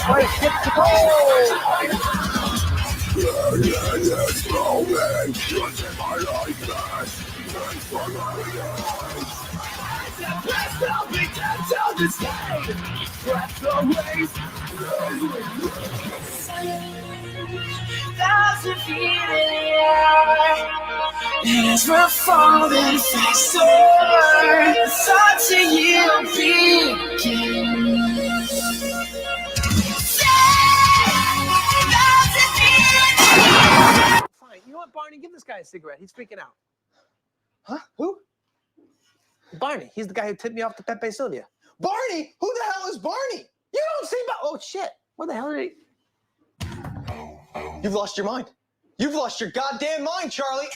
Try to skip the As we're falling faster, thoughts of you begin. Fine. You know what, Barney? Give this guy a cigarette. He's freaking out. Huh? Who? Barney. He's the guy who tipped me off to Pepe Sylvia. Barney? Who the hell is Barney? You don't see Oh, shit. What the hell did he... You've lost your mind. You've lost your goddamn mind, Charlie.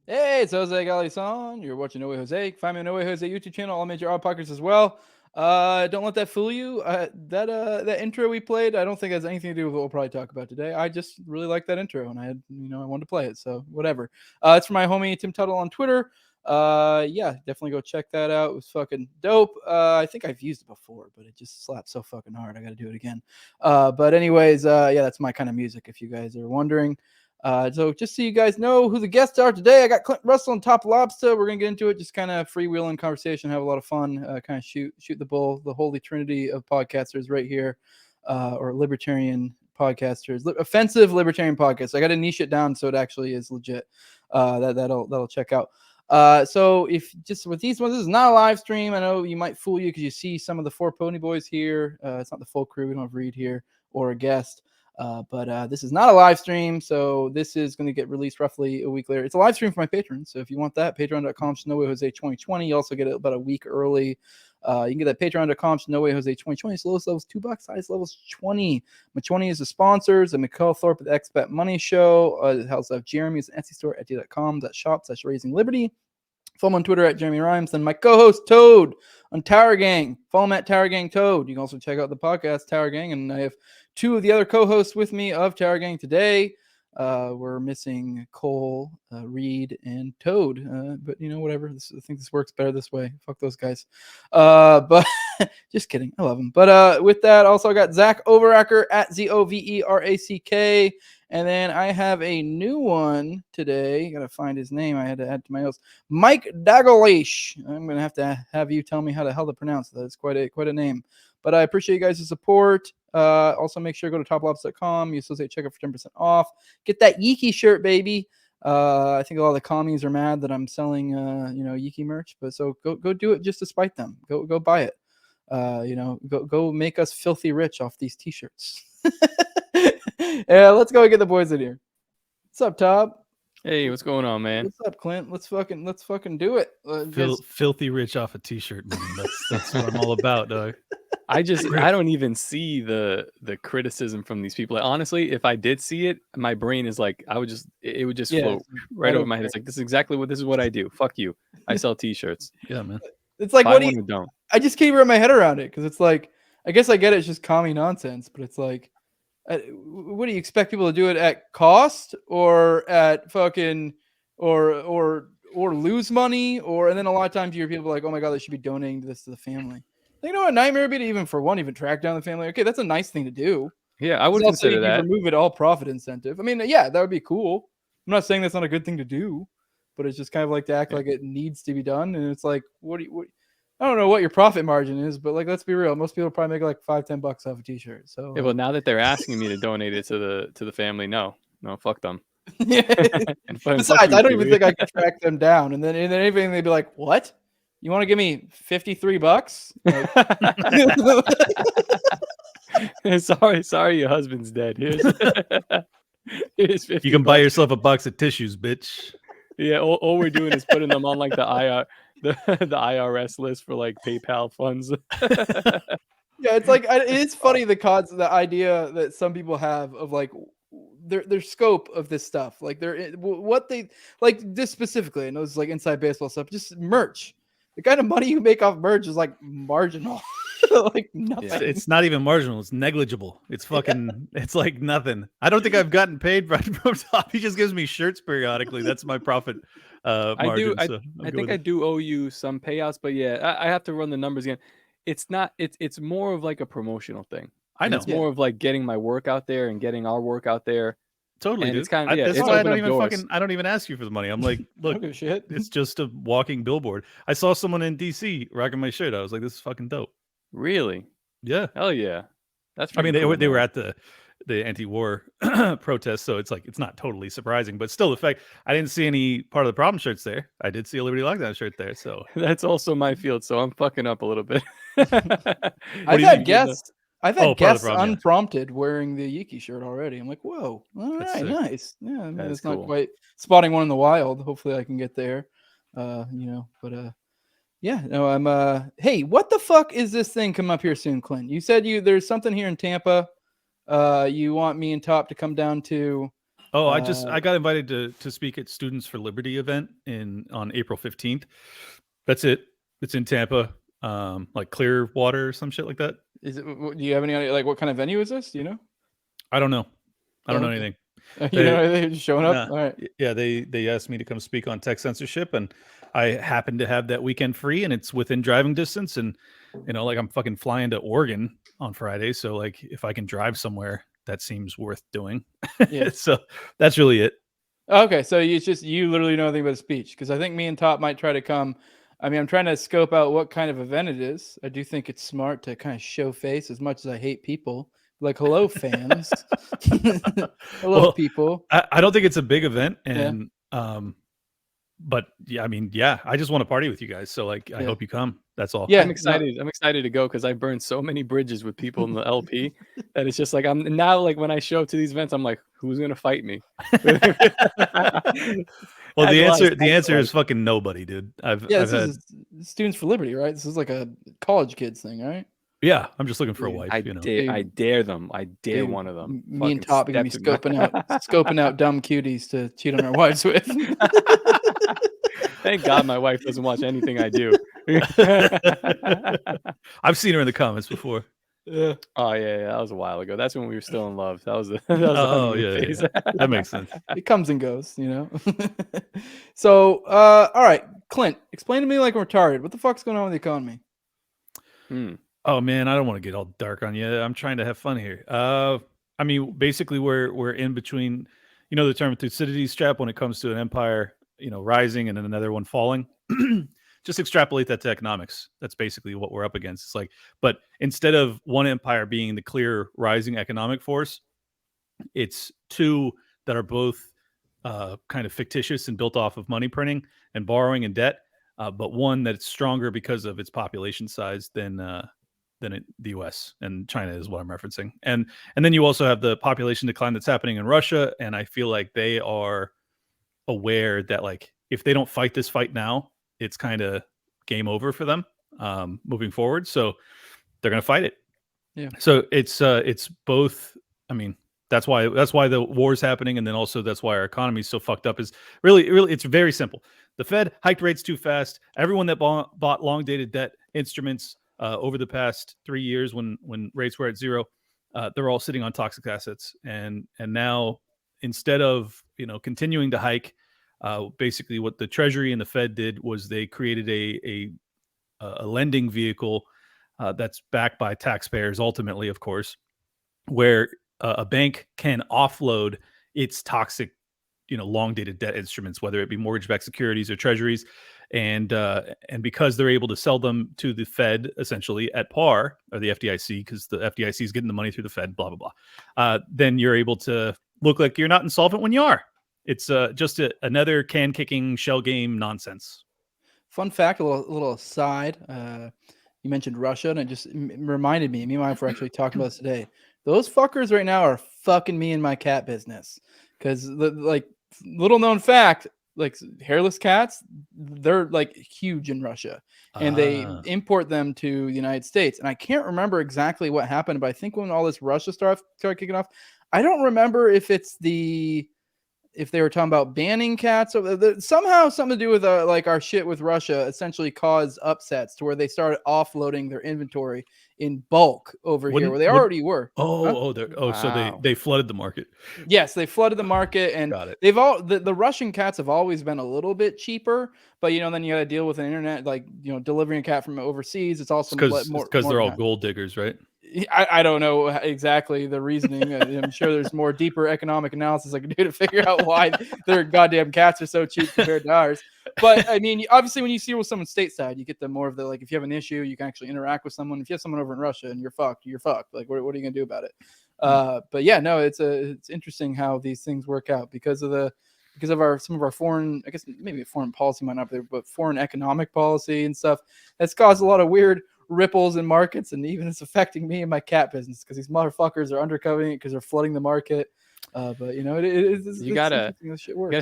Hey, it's Jose Galison. You're watching No Way Jose. Find me on No Way Jose YouTube channel, all major odd podcasts as well. Don't let that fool you. That intro we played, I don't think has anything to do with what we'll probably talk about today. I just really like that intro, and I wanted to play it, so whatever. It's from my homie Tim Tuttle on Twitter. Yeah, definitely go check that out. It was fucking dope. I think I've used it before, but it just slaps so fucking hard. I got to do it again. But anyways, yeah, that's my kind of music, if you guys are wondering. So just so you guys know who the guests are today, I got Clint Russell and TopLobsta. We're gonna get into it, just kind of freewheeling conversation, have a lot of fun, kind of shoot the bull, the holy trinity of podcasters right here, or libertarian podcasters, offensive libertarian podcasts. I got to niche it down so it actually is legit. That'll check out. So if just with these ones, this is not a live stream. I know you might fool you because you see some of the four pony boys here. It's not the full crew. We don't have Reed here or a guest. But this is not a live stream, so this is going to get released roughly a week later. It's a live stream for my patrons, so if you want that, patreon.com/NoWayJose2020. You also get it about a week early. You can get that patreon.com/NoWayJose2020. It's lowest level's $2, highest level's 20. My 20 is the sponsors, the McCall Thorpe with the Expat Money Show. It helps out Jeremy's Etsy store, etsy.com/shop/raising-liberty. Follow him on Twitter at Jeremy Rhymes. Then my co-host Toad on Tower Gang. Follow him at Tower Gang Toad. You can also check out the podcast Tower Gang, and I have two of the other co-hosts with me of Tower Gang today. We're missing Cole, Reed, and Toad. But whatever. I think this works better this way. Fuck those guys. But just kidding. I love them. But with that, also I got Zach Overacker at ZOVERACK. And then I have a new one today. Got to find his name. I had to add to my notes. Mike Dagalish. I'm going to have you tell me how the hell to pronounce that. It's quite a name. But I appreciate you guys' support. Also, make sure to go to toplobsta.com. Use associate checkout for 10% off. Get that Yeeky shirt, baby. I think a lot of the commies are mad that I'm selling, Yeeky merch. But so go do it just to spite them. Go buy it. Go make us filthy rich off these t-shirts. Yeah, let's go and get the boys in here. What's up, Top? Hey, what's going on, man? What's up, Clint? Let's fucking do it. Filthy rich off a t-shirt, man. That's what I'm all about, dog. I don't even see the criticism from these people. Like, honestly, if I did see it, my brain is like, it would just float right over my head. It's like, this is what I do. Fuck you. I sell t-shirts. Yeah, man. It's like, what do you don't? I just can't wrap my head around it because it's like, I guess I get it. It's just commie nonsense, but it's like, what do you expect people to do it at cost or at fucking or lose money and then a lot of times you hear people like, oh my god, they should be donating this to the family. You know what, nightmare would be to even track down the family. Okay, that's a nice thing to do. Yeah, I would consider that. Remove it all profit incentive. I mean, yeah, that would be cool. I'm not saying that's not a good thing to do, but it's just kind of like to act like it needs to be done. And it's like, what I don't know what your profit margin is, but like, let's be real. Most people probably make like $5-10 off a t-shirt. So yeah, well, now that they're asking me to donate it to the family, no, fuck them. Besides, I don't even think I can track them down. And then anything, they'd be like, what? You want to give me $53? Like, sorry, your husband's dead. Here's $50. You can buy yourself a box of tissues, bitch. Yeah, all we're doing is putting them on like the IRS list for like PayPal funds. Yeah, it's like it's funny the idea that some people have of like their scope of this stuff, like what they like this specifically. I know it's like inside baseball stuff, just merch. The kind of money you make off merch is like marginal. Like nothing. It's not even marginal. It's negligible. It's fucking. It's like nothing. I don't think I've gotten paid from Top. He just gives me shirts periodically. That's my profit margin. I think I do owe you some payouts, but yeah, I have to run the numbers again. it's not. It's more of like a promotional thing. I And know. it's more of like getting my work out there and getting our work out there. Totally, And dude. it's kind of That's it's why I opened don't up even doors. I don't even ask you for the money. I'm like, I look, don't give a shit. it's just a walking billboard. I saw someone in DC rocking my shirt. I was like, this is fucking dope. Really? Yeah. Hell yeah. That's I mean, freaking cool, they were man. at the anti-war protest, so it's like it's not totally surprising, but still, the fact I didn't see any part of the problem shirts there. I did see a Liberty Lockdown shirt there, so That's also my field, so I'm fucking up a little bit. I've do you had think? guests. I've Oh, had part of the guests problem, yeah. unprompted wearing the Yiki shirt already. I'm like, whoa, all That's right, sick. nice. Yeah, I mean, That is it's not cool. quite spotting one in the wild. Hopefully, I can get there. But yeah, no, I'm. Hey, what the fuck is this thing come up here soon, Clint? You said there's something here in Tampa. You want me and Top to come down to? Oh, I got invited to speak at Students for Liberty event on April 15th. That's it. It's in Tampa, like Clearwater or some shit like that. Is it? Do you have any idea? Like, what kind of venue is this? Do you know? I don't know. I don't know Okay. anything. You know, they're just showing up. Nah, All right. yeah, they asked me to come speak on tech censorship, and I happen to have that weekend free, and it's within driving distance, and like I'm fucking flying to Oregon on Friday, so like if I can drive somewhere, that seems worth doing. Yeah. So that's really it. Okay, so it's just you literally know nothing about a speech, because I think me and Top might try to come. I mean, I'm trying to scope out what kind of event it is. I do think it's smart to kind of show face, as much as I hate people. Like, hello, fans. Hello, Well, people. I don't think it's a big event, Yeah. and but yeah, I mean, yeah, I just want to party with you guys, so like I Yeah. hope you come. That's all. Yeah, I'm excited. I'm excited to go because I burned so many bridges with people in the LP that it's just like I'm now like when I show up to these events, I'm like, who's gonna fight me? Well, the answer Advice. is fucking nobody, dude. I've this had is Students for Liberty, right? This is like a college kids thing, right? yeah. I'm just looking for a Dude, wife. I dare them. I dare Dude, one of them. Me and Fucking Top are gonna be step in scoping out dumb cuties to cheat on our wives with. Thank God my wife doesn't watch anything I do. I've seen her in the comments before. Yeah. Oh yeah, that was a while ago. That's when we were still in love. That was the honeymoon phase. That makes sense. It comes and goes, So, all right, Clint, explain to me like I'm retarded. What the fuck's going on with the economy? Oh man, I don't want to get all dark on you. I'm trying to have fun here. I mean, basically, we're in between, the term Thucydides trap when it comes to an empire, rising and then another one falling. Just extrapolate that to economics. That's basically what we're up against. It's like, but instead of one empire being the clear rising economic force, it's two that are both kind of fictitious and built off of money printing and borrowing and debt, but one that's stronger because of its population size than the U.S. and China is what I'm referencing. And then you also have the population decline that's happening in Russia, and I feel like they are aware that like if they don't fight this fight now, it's kind of game over for them moving forward. So they're going to fight it. Yeah. So it's both. I mean, that's why the war is happening, and then also that's why our economy is so fucked up. Is really it's very simple. The Fed hiked rates too fast. Everyone that bought long dated debt instruments over the past 3 years when rates were at zero, they're all sitting on toxic assets, and now instead of continuing to hike, basically what the Treasury and the Fed did was they created a lending vehicle that's backed by taxpayers ultimately, of course, where a bank can offload its toxic long dated debt instruments, whether it be mortgage-backed securities or treasuries, and because they're able to sell them to the Fed essentially at par, or the FDIC, because the FDIC is getting the money through the Fed, blah blah blah. Then you're able to look like you're not insolvent when you are. It's just another can kicking shell game nonsense. Fun fact, a little aside. You mentioned Russia, and it just reminded me. Me and my wife were actually talking about this today. Those fuckers right now are fucking me in my cat business. Because like little known fact, like hairless cats, they're like huge in Russia, and they import them to the United States. And I can't remember exactly what happened, but I think when all this Russia stuff started kicking off, I don't remember if they were talking about banning cats, or somehow something to do with like our shit with Russia essentially caused upsets to where they started offloading their inventory in bulk over here where they already were. So Wow. they flooded the market. Yes, they flooded the market, and Got it. they've all the Russian cats have always been a little bit cheaper, but then you got to deal with an internet, like delivering a cat from overseas. It's also Because more they're all gold diggers, right? I don't know exactly the reasoning. I'm sure there's more deeper economic analysis I can do to figure out why their goddamn cats are so cheap compared to ours. But I mean, obviously, when you see with someone stateside, you get the more of the like. If you have an issue, you can actually interact with someone. If you have someone over in Russia and you're fucked, you're fucked. Like, what are you gonna do about it? But yeah, no, it's interesting how these things work out because of some of our foreign, I guess maybe foreign policy might not be there, but foreign economic policy and stuff that's caused a lot of weird ripples in markets, and even it's affecting me and my cat business because these motherfuckers are undercutting it because they're flooding the market. But You gotta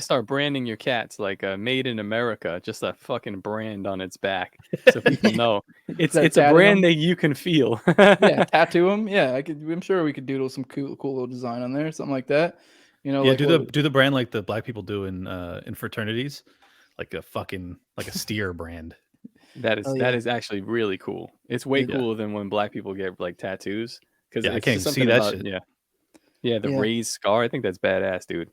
start branding your cats like "Made in America," just a fucking brand on its back, so people know it's a brand that you can feel. Yeah, tattoo them. Yeah, I'm sure we could doodle some cool little design on there, something like that. Like do the brand like the black people do in fraternities, like a steer brand. That is actually really cool. It's way cooler than when black people get like tattoos because I can't see that shit. The raised scar. I think that's badass, dude.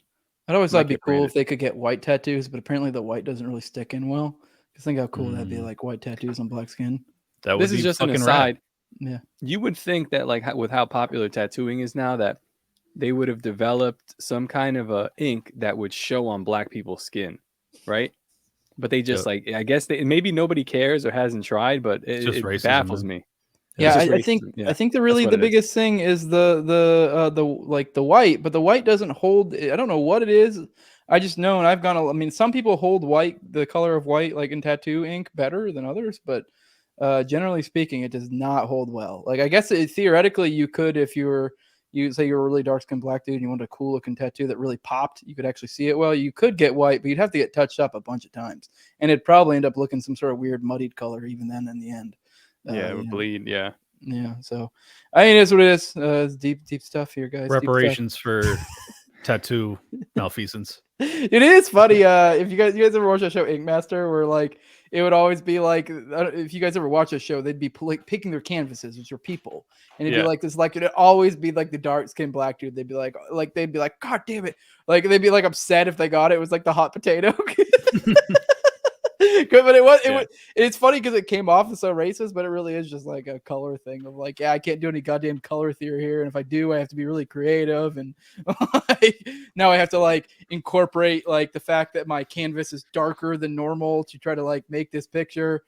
I'd always thought it'd be cool if they could get white tattoos, but apparently the white doesn't really stick in well. Because think how cool that'd be, like white tattoos on black skin. This is just an aside. Yeah, you would think that like with how popular tattooing is now, that they would have developed some kind of a ink that would show on black people's skin, right? But they just I guess maybe nobody cares or hasn't tried, but it baffles me. Yeah, I think the biggest thing is the white, but the white doesn't hold. I don't know what it is. I just know, and I've gone. I mean, some people hold white, the color of white, like in tattoo ink, better than others, but generally speaking, it does not hold well. Like I guess theoretically you could, if you say you're a really dark skinned black dude and you want a cool looking tattoo that really popped, you could actually see it well. You could get white, but you'd have to get touched up a bunch of times, and it'd probably end up looking some sort of weird muddied color even then in the end. It would bleed. Yeah. So I mean, it's what it is. It's deep stuff here, guys. Reparations for tattoo malfeasance. It is funny. If you guys ever watch that show Ink Master, where like it would always be like, if you guys ever watch a show, they'd be picking their canvases, which are people, and it'd be like this, like it'd always be like the dark skinned black dude. They'd be like, God damn it, like they'd be like upset if they got it. It was like the hot potato. Good, but it's funny because it came off as so racist, but it really is just like a color thing of like, I can't do any goddamn color theory here, and if I do, I have to be really creative, and now I have to like incorporate like the fact that my canvas is darker than normal to try to like make this picture.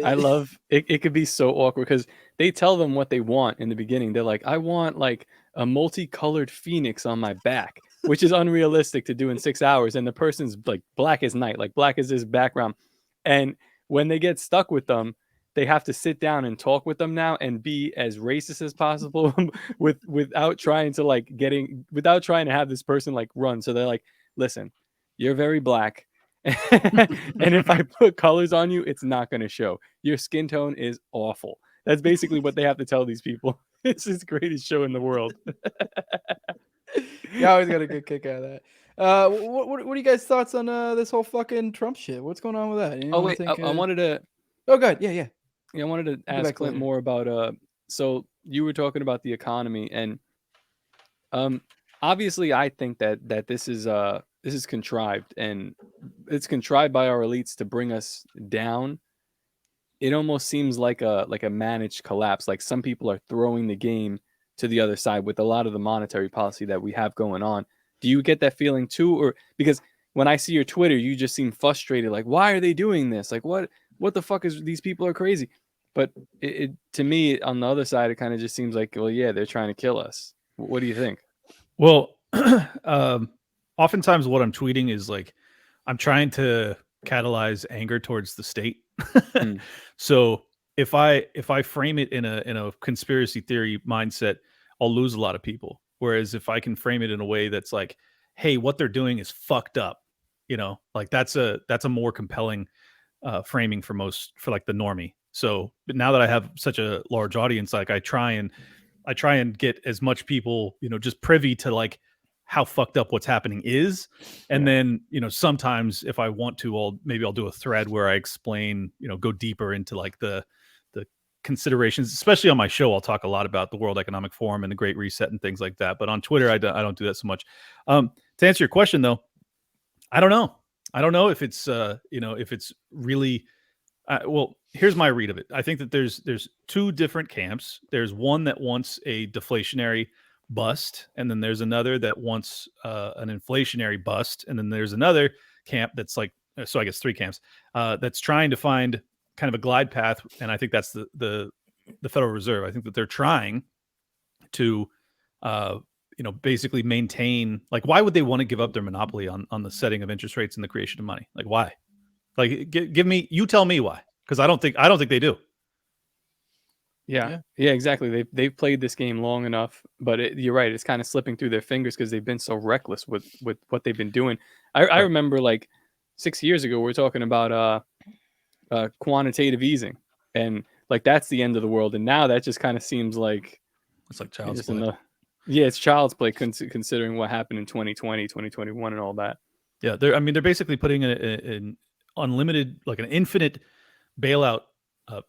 I love it. It could be so awkward because they tell them what they want in the beginning. They're like, I want like a multicolored phoenix on my back, which is unrealistic to do in 6 hours, and the person's like black as night, like black as this background. And when they get stuck with them, they have to sit down and talk with them now and be as racist as possible without trying to have this person like run. So they're like, listen, you're very black. And if I put colors on you, it's not going to show. Your skin tone is awful. That's basically what they have to tell these people. It's the greatest show in the world. You always got a good kick out of that. What are you guys' thoughts on this whole fucking Trump shit? What's going on with that? I wanted to. Oh, good. Yeah. I wanted to ask Clint more about. So you were talking about the economy, and obviously, I think that this is contrived, and it's contrived by our elites to bring us down. It almost seems like a managed collapse. Like some people are throwing the game to the other side with a lot of the monetary policy that we have going on. Do you get that feeling too? Or because when I see your Twitter, you just seem frustrated. Like, why are they doing this? Like, what the fuck is these people are crazy? But it to me, on the other side, it kind of just seems like, well, yeah, they're trying to kill us. What do you think? Well, oftentimes what I'm tweeting is like, I'm trying to catalyze anger towards the state. So if I frame it in a conspiracy theory mindset, I'll lose a lot of people. Whereas if I can frame it in a way that's like, hey, what they're doing is fucked up, like that's a more compelling framing for like the normie. So, but now that I have such a large audience, like I try and get as much people, just privy to like how fucked up what's happening is. And then, sometimes if I want to, I'll do a thread where I explain, go deeper into like the considerations, especially on my show. I'll talk a lot about the World Economic Forum and the Great Reset and things like that. But on Twitter, I don't do that so much. To answer your question, though, I don't know. I don't know if it's if it's really. Well, here's my read of it. I think that there's two different camps. There's one that wants a deflationary bust, and then there's another that wants an inflationary bust, and then there's another camp that's like, so I guess three camps that's trying to find kind of a glide path, and I think that's the Federal Reserve. I think that they're trying to basically maintain, like, why would they want to give up their monopoly on the setting of interest rates and the creation of money? Like, why? Like, you tell me why, because I don't think they do. Yeah, exactly. They've played this game long enough, but you're right. It's kind of slipping through their fingers because they've been so reckless with what they've been doing. I remember like 6 years ago, we were talking about quantitative easing, and like that's the end of the world. And now that just kind of seems like it's like child's play. It's child's play considering what happened in 2020, 2021, and all that. Yeah, they're basically putting an unlimited, like an infinite bailout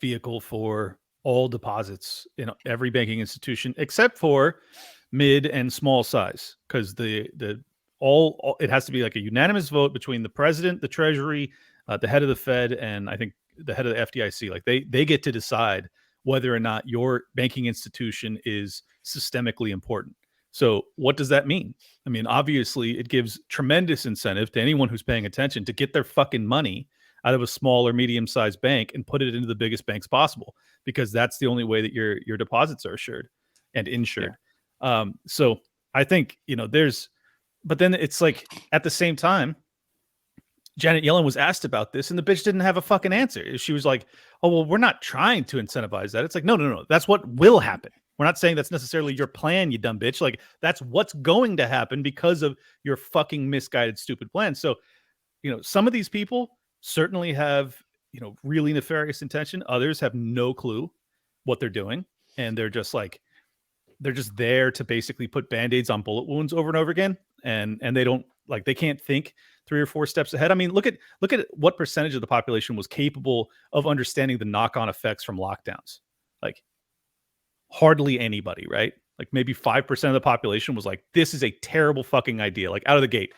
vehicle for all deposits in every banking institution except for mid and small size, because it has to be like a unanimous vote between the president, the treasury, the head of the Fed, and I think the head of the FDIC. Like they get to decide whether or not your banking institution is systemically important. So what does that mean? I mean, obviously it gives tremendous incentive to anyone who's paying attention to get their fucking money out of a small or medium-sized bank and put it into the biggest banks possible, because that's the only way that your deposits are assured and insured. Yeah. So I think, but then it's like at the same time, Janet Yellen was asked about this and the bitch didn't have a fucking answer. She was like, oh, well, we're not trying to incentivize that. It's like, no. That's what will happen. We're not saying that's necessarily your plan, you dumb bitch. Like, that's what's going to happen because of your fucking misguided, stupid plan. So, some of these people certainly have, really nefarious intention. Others have no clue what they're doing. And they're just there to basically put Band-Aids on bullet wounds over and over again. And they don't, like, they can't think 3 or 4 steps ahead. I mean, look at what percentage of the population was capable of understanding the knock-on effects from lockdowns. Like, hardly anybody, right? Like maybe 5% of the population was like, this is a terrible fucking idea, like out of the gate.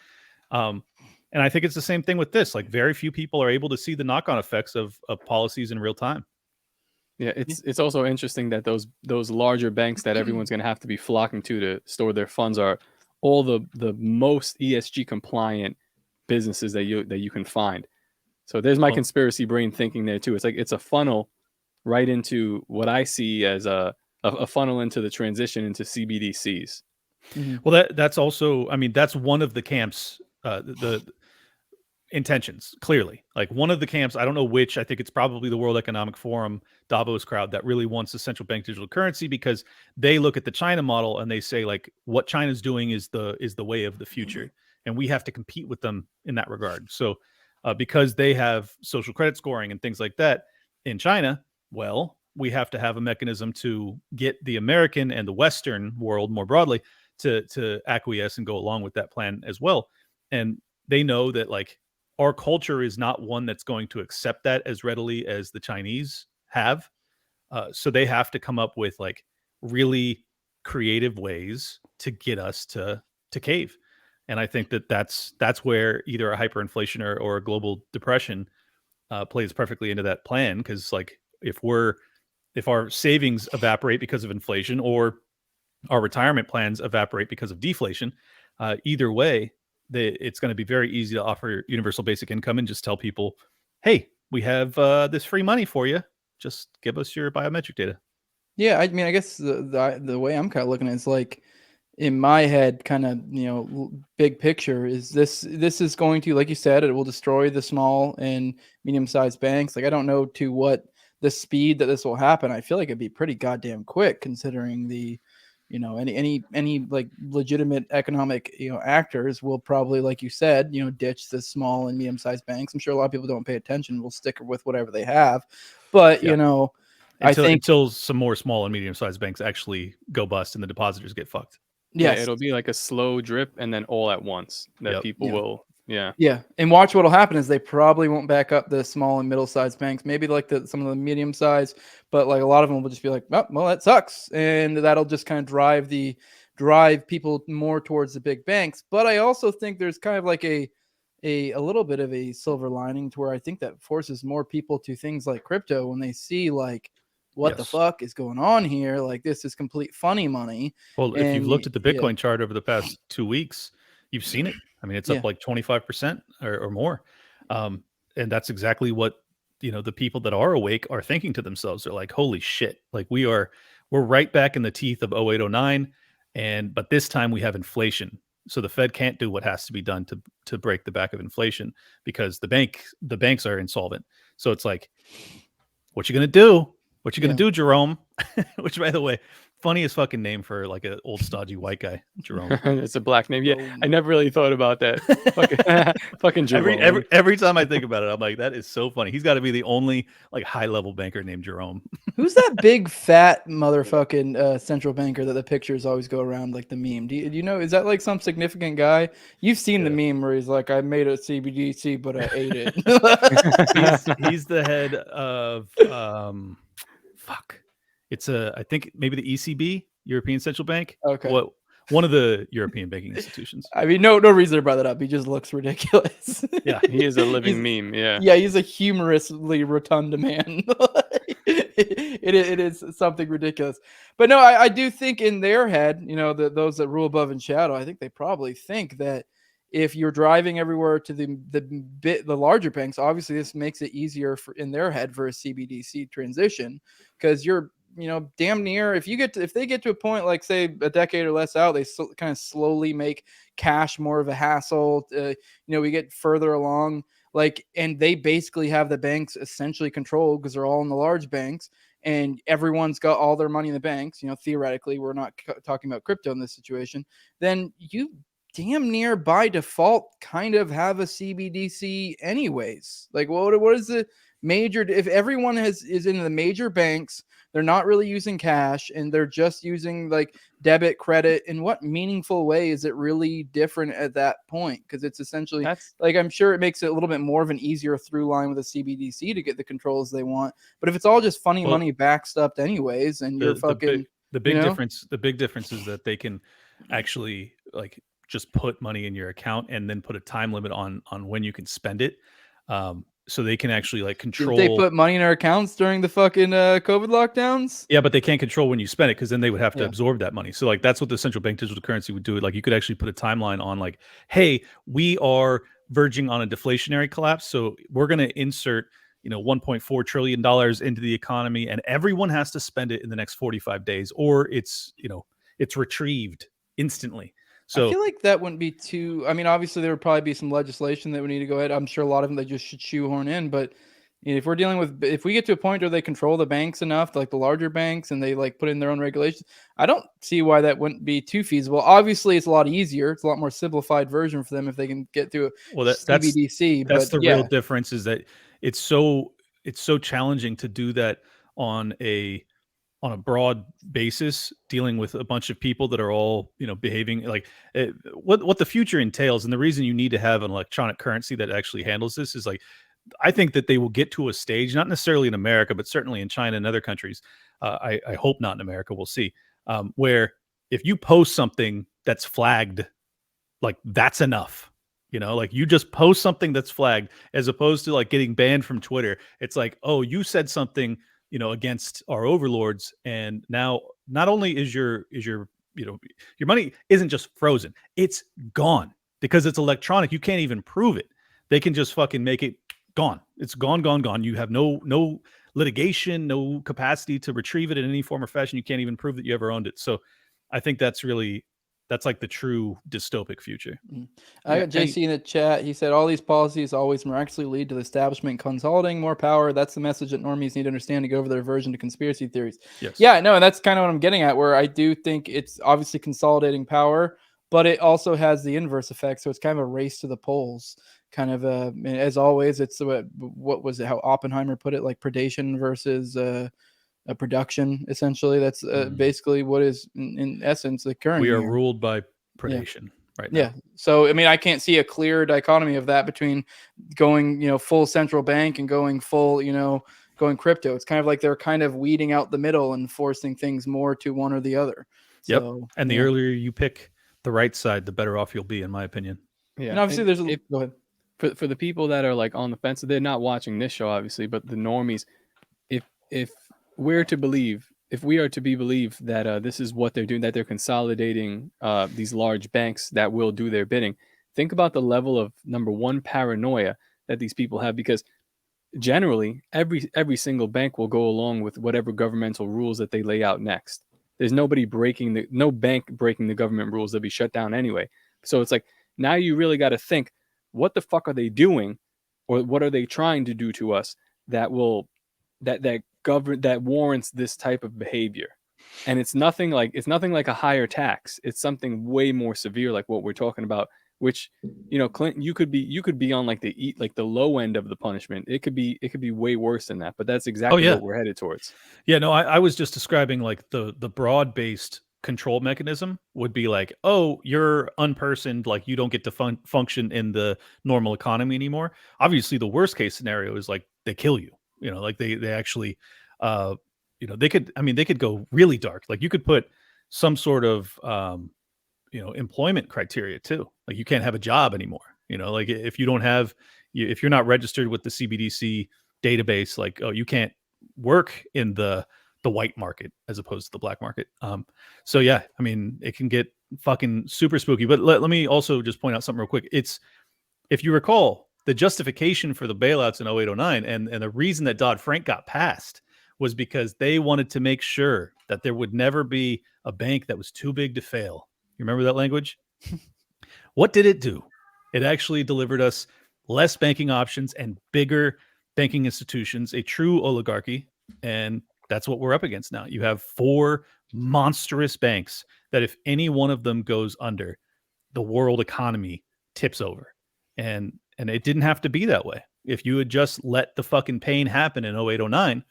And I think it's the same thing with this. Like, very few people are able to see the knock-on effects of policies in real time. Yeah, it's also interesting that those larger banks that everyone's going to have to be flocking to store their funds are all the most ESG compliant businesses that you can find. So there's my conspiracy brain thinking there too. It's like it's a funnel right into what I see as a funnel into the transition into CBDCs. Mm-hmm. Well, that's also, I mean, that's one of the camps, the intentions, clearly. Like, one of the camps, I don't know which, I think it's probably the World Economic Forum Davos crowd that really wants a central bank digital currency, because they look at the China model and they say, like, what China's doing is the way of the future, and we have to compete with them in that regard. So because they have social credit scoring and things like that in China, well, we have to have a mechanism to get the American and the Western world more broadly to acquiesce and go along with that plan as well. And they know that, like, our culture is not one that's going to accept that as readily as the Chinese have. So they have to come up with, like, really creative ways to get us to cave. And I think that's where either a hyperinflation or a global depression plays perfectly into that plan. Because, like, if our savings evaporate because of inflation, or our retirement plans evaporate because of deflation, either way, it's going to be very easy to offer universal basic income and just tell people, hey, we have this free money for you. Just give us your biometric data. Yeah, I mean, I guess the way I'm kind of looking at it is, like, in my head, kind of, big picture is this is going to, like you said, it will destroy the small and medium-sized banks. Like, I don't know to what the speed that this will happen. I feel like it'd be pretty goddamn quick, considering the, any like legitimate economic, actors will probably, like you said, ditch the small and medium-sized banks. I'm sure a lot of people don't pay attention, will stick with whatever they have. But, I think until some more small and medium-sized banks actually go bust and the depositors get fucked. Yes. Yeah, it'll be like a slow drip and then all at once that people will Yeah. Yeah, and watch what'll happen is they probably won't back up the small and middle-sized banks. Maybe like some of the medium size, but like a lot of them will just be like, oh, well, that sucks, and that'll just kind of drive people more towards the big banks. But I also think there's kind of like a little bit of a silver lining to where I think that forces more people to things like crypto when they see like what the Yes. fuck is going on here. Like this is complete funny money. Well, if you've looked at the yeah. Bitcoin chart over the past 2 weeks, you've seen it. I mean, it's up like 25% or more. And that's exactly what, the people that are awake are thinking to themselves. They're like, holy shit, like we're right back in the teeth of 0809. But this time we have inflation. So the Fed can't do what has to be done to break the back of inflation because the banks are insolvent. So it's like, what you gonna do? What you gonna do, Jerome? Which, by the way, funniest fucking name for like an old stodgy white guy, Jerome. It's a black name. Yeah, I never really thought about that. Fucking Jerome. Every time I think about it, I'm like, that is so funny. He's got to be the only like high level banker named Jerome. Who's that big fat motherfucking central banker that the pictures always go around like the meme? Do you know? Is that like some significant guy? You've seen the meme where he's like, I made a CBDC, but I ate it. he's the head of fuck. It's I think maybe the ECB, European Central Bank. Okay. One of the European banking institutions. I mean, no reason to bring that up. He just looks ridiculous. Yeah, he is a living meme. Yeah, he's a humorously rotund man. it is something ridiculous. But no, I do think in their head, those that rule above in shadow, I think they probably think that if you're driving everywhere to the larger banks, obviously this makes it easier in their head for a CBDC transition because you're damn near if they get to a point like say a decade or less out, they kind of slowly make cash more of a hassle. We get further along, and they basically have the banks essentially controlled because they're all in the large banks and everyone's got all their money in the banks. Theoretically, we're not talking about crypto in this situation. Then you damn near by default kind of have a CBDC anyways. Like, what is the major if everyone is in the major banks? They're not really using cash and they're just using like debit, credit. In what meaningful way is it really different at that point? Because it's essentially I'm sure it makes it a little bit more of an easier through line with a CBDC to get the controls they want. But if it's all just funny money backstopped anyways, and you're fucking the big difference is that they can actually like just put money in your account and then put a time limit on when you can spend it. So they can actually like control. Did they put money in our accounts during the fucking COVID lockdowns? Yeah, but they can't control when you spend it because then they would have to absorb that money. So like that's what the central bank digital currency would do. Like you could actually put a timeline on like, hey, we are verging on a deflationary collapse, so we're going to insert $1.4 trillion into the economy, and everyone has to spend it in the next 45 days, or it's retrieved instantly. So I feel like that wouldn't be too. I mean, obviously there would probably be some legislation that would need to go ahead. I'm sure a lot of them they just should shoehorn in. But if we get to a point where they control the banks enough, like the larger banks, and they like put in their own regulations, I don't see why that wouldn't be too feasible. Obviously, it's a lot easier. It's a lot more simplified version for them if they can get to a CBDC. That's the real difference is that it's so challenging to do that on a broad basis, dealing with a bunch of people that are all behaving like what the future entails. And the reason you need to have an electronic currency that actually handles this is like I think that they will get to a stage, not necessarily in America, but certainly in China and other countries. I hope not in America. We'll see. Where if you post something that's flagged, like that's enough. Like you just post something that's flagged, as opposed to like getting banned from Twitter. It's like, oh, you said something against our overlords, and now not only is your money isn't just frozen, it's gone because it's electronic. You can't even prove it. They can just fucking make it gone. It's gone. You have no litigation, no capacity to retrieve it in any form or fashion. You can't even prove that you ever owned it. So I think that's like the true dystopic future. I got JC in the chat. He said all these policies always miraculously lead to the establishment consolidating more power. That's the message that normies need to understand to go over their aversion to conspiracy theories. Yes. Yeah, no, and that's kind of what I'm getting at, where I do think it's obviously consolidating power, but it also has the inverse effect. So it's kind of a race to the polls. Kind of as always, it's what was it? How Oppenheimer put it, like predation versus a production. Essentially, that's basically what is in essence the current. We are ruled by predation, right now. Yeah. So, I mean, I can't see a clear dichotomy of that between going, full central bank and going full, going crypto. It's kind of like they're kind of weeding out the middle and forcing things more to one or the other. Yep. So, And the earlier you pick the right side, the better off you'll be, in my opinion. Yeah. And obviously go ahead. For the people that are like on the fence, they're not watching this show, obviously, but the normies, if we are to be believed that this is what they're doing, that they're consolidating these large banks that will do their bidding, think about the level of, number one, paranoia that these people have, because generally every single bank will go along with whatever governmental rules that they lay out next. There's no bank breaking the government rules. They'll be shut down anyway. So it's like, now you really got to think, what the fuck are they doing, or what are they trying to do to us that warrants this type of behavior? And it's nothing like a higher tax. It's something way more severe, like what we're talking about, which, Clint, you could be on like the low end of the punishment. It could be way worse than that, but that's exactly what we're headed towards. Yeah, no, I was just describing like the broad-based control mechanism would be like, oh, you're unpersoned, like you don't get to function in the normal economy anymore. Obviously, the worst case scenario is like they kill you. Like they actually, they could go really dark. Like you could put some sort of, employment criteria too. Like you can't have a job anymore. Like if you don't have, if you're not registered with the CBDC database, like, oh, you can't work in the white market as opposed to the black market. So yeah, I mean, it can get fucking super spooky. But let me also just point out something real quick. If you recall, the justification for the bailouts in 0809 and the reason that Dodd-Frank got passed was because they wanted to make sure that there would never be a bank that was too big to fail. You remember that language? What did it do? It actually delivered us less banking options and bigger banking institutions, a true oligarchy. And that's what we're up against now. You have 4 monstrous banks that if any one of them goes under, the world economy tips over. And it didn't have to be that way. If you had just let the fucking pain happen in 0809,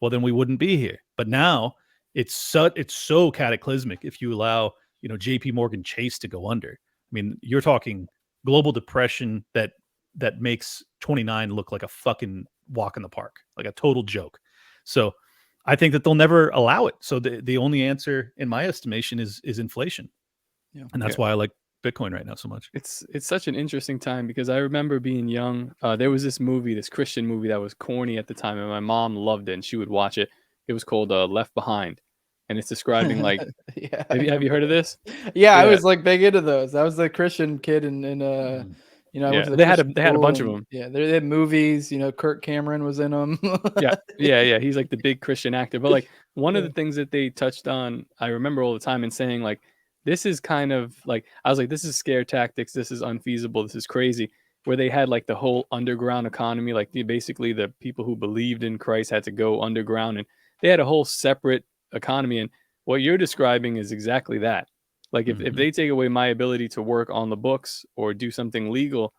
well, then we wouldn't be here. But now it's so cataclysmic if you allow, JP Morgan Chase to go under. I mean, you're talking global depression that makes 29 look like a fucking walk in the park, like a total joke. So I think that they'll never allow it. So the only answer, in my estimation, is inflation. Yeah. And that's why I like Bitcoin right now so much. It's such an interesting time because I remember being young. There was this Christian movie that was corny at the time, and my mom loved it, and she would watch it. It was called Left Behind, and it's describing like. Yeah, have you heard of this? Yeah, I was like big into those. I was the Christian kid, and they had a bunch of them. Yeah, they had movies. Kirk Cameron was in them. yeah. He's like the big Christian actor. But like one of the things that they touched on, I remember all the time, and saying like, this is kind of like, I was like, this is scare tactics. This is unfeasible. This is crazy. Where they had like the whole underground economy, like basically the people who believed in Christ had to go underground, and they had a whole separate economy. And what you're describing is exactly that. Like if they take away my ability to work on the books or do something legal,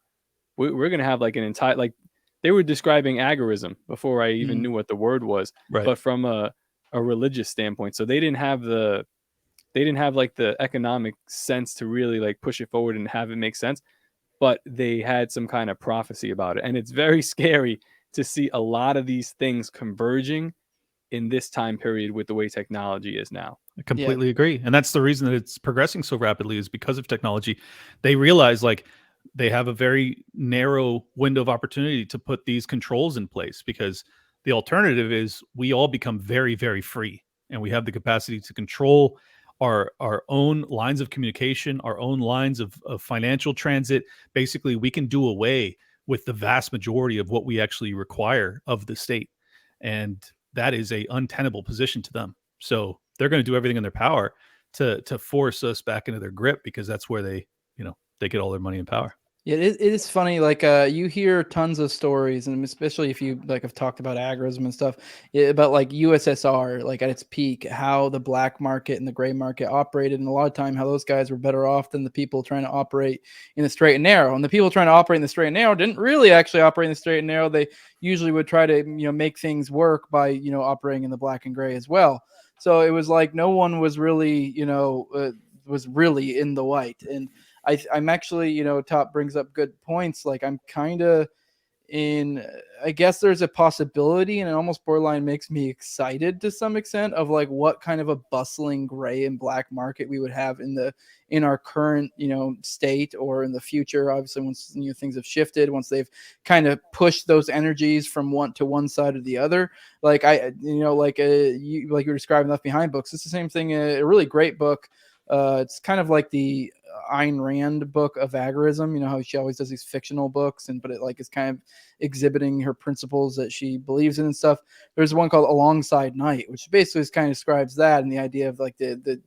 we're going to have like an entire, like they were describing agorism before I even knew what the word was, but from a religious standpoint. So they didn't have like the economic sense to really like push it forward and have it make sense, but they had some kind of prophecy about it. And it's very scary to see a lot of these things converging in this time period with the way technology is now. I completely agree. And that's the reason that it's progressing so rapidly, is because of technology. They realize like they have a very narrow window of opportunity to put these controls in place, because the alternative is we all become very, very free, and we have the capacity to control our own lines of communication, our own lines of financial transit. Basically, we can do away with the vast majority of what we actually require of the state. And that is a untenable position to them. So they're going to do everything in their power to force us back into their grip, because that's where they get all their money and power. Yeah, it is funny. Like you hear tons of stories, and especially if you like have talked about agorism and stuff, about like USSR, like at its peak, how the black market and the gray market operated, and a lot of time how those guys were better off than the people trying to operate in the straight and narrow. And the people trying to operate in the straight and narrow didn't really actually operate in the straight and narrow. They usually would try to make things work by operating in the black and gray as well. So it was like no one was really was really in the white. And I'm actually, you know, Top brings up good points. Like I'm kind of I guess there's a possibility, and it almost borderline makes me excited to some extent of like what kind of a bustling gray and black market we would have in our current, you know, state, or in the future. Obviously, once, you know, things have shifted, once they've kind of pushed those energies from one side or the other. Like you know, like like you were describing Left Behind books. It's the same thing. A really great book. It's kind of like the Ayn Rand book of agorism. You know how she always does these fictional books, but it like is kind of exhibiting her principles that she believes in and stuff. There's one called Alongside Night, which basically kind of describes that, and the idea of like the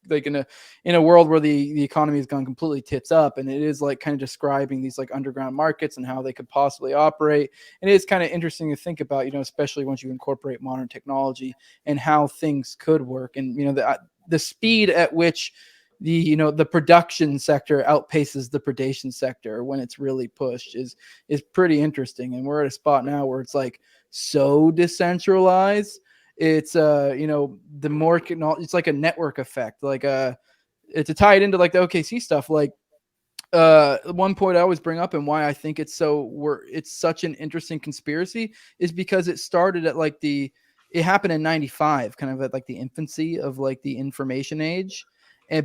like in a world where the economy has gone completely tits up, and it is like kind of describing these like underground markets and how they could possibly operate. And it's kind of interesting to think about, you know, especially once you incorporate modern technology and how things could work. And, you know, the speed at which the production sector outpaces the predation sector when it's really pushed is pretty interesting. And we're at a spot now where it's like so decentralized. It's the more it's like a network effect. Like to tie it into like the OKC stuff, like one point I always bring up and why I think it's such an interesting conspiracy is because it started at like it happened in 95, kind of at like the infancy of like the information age.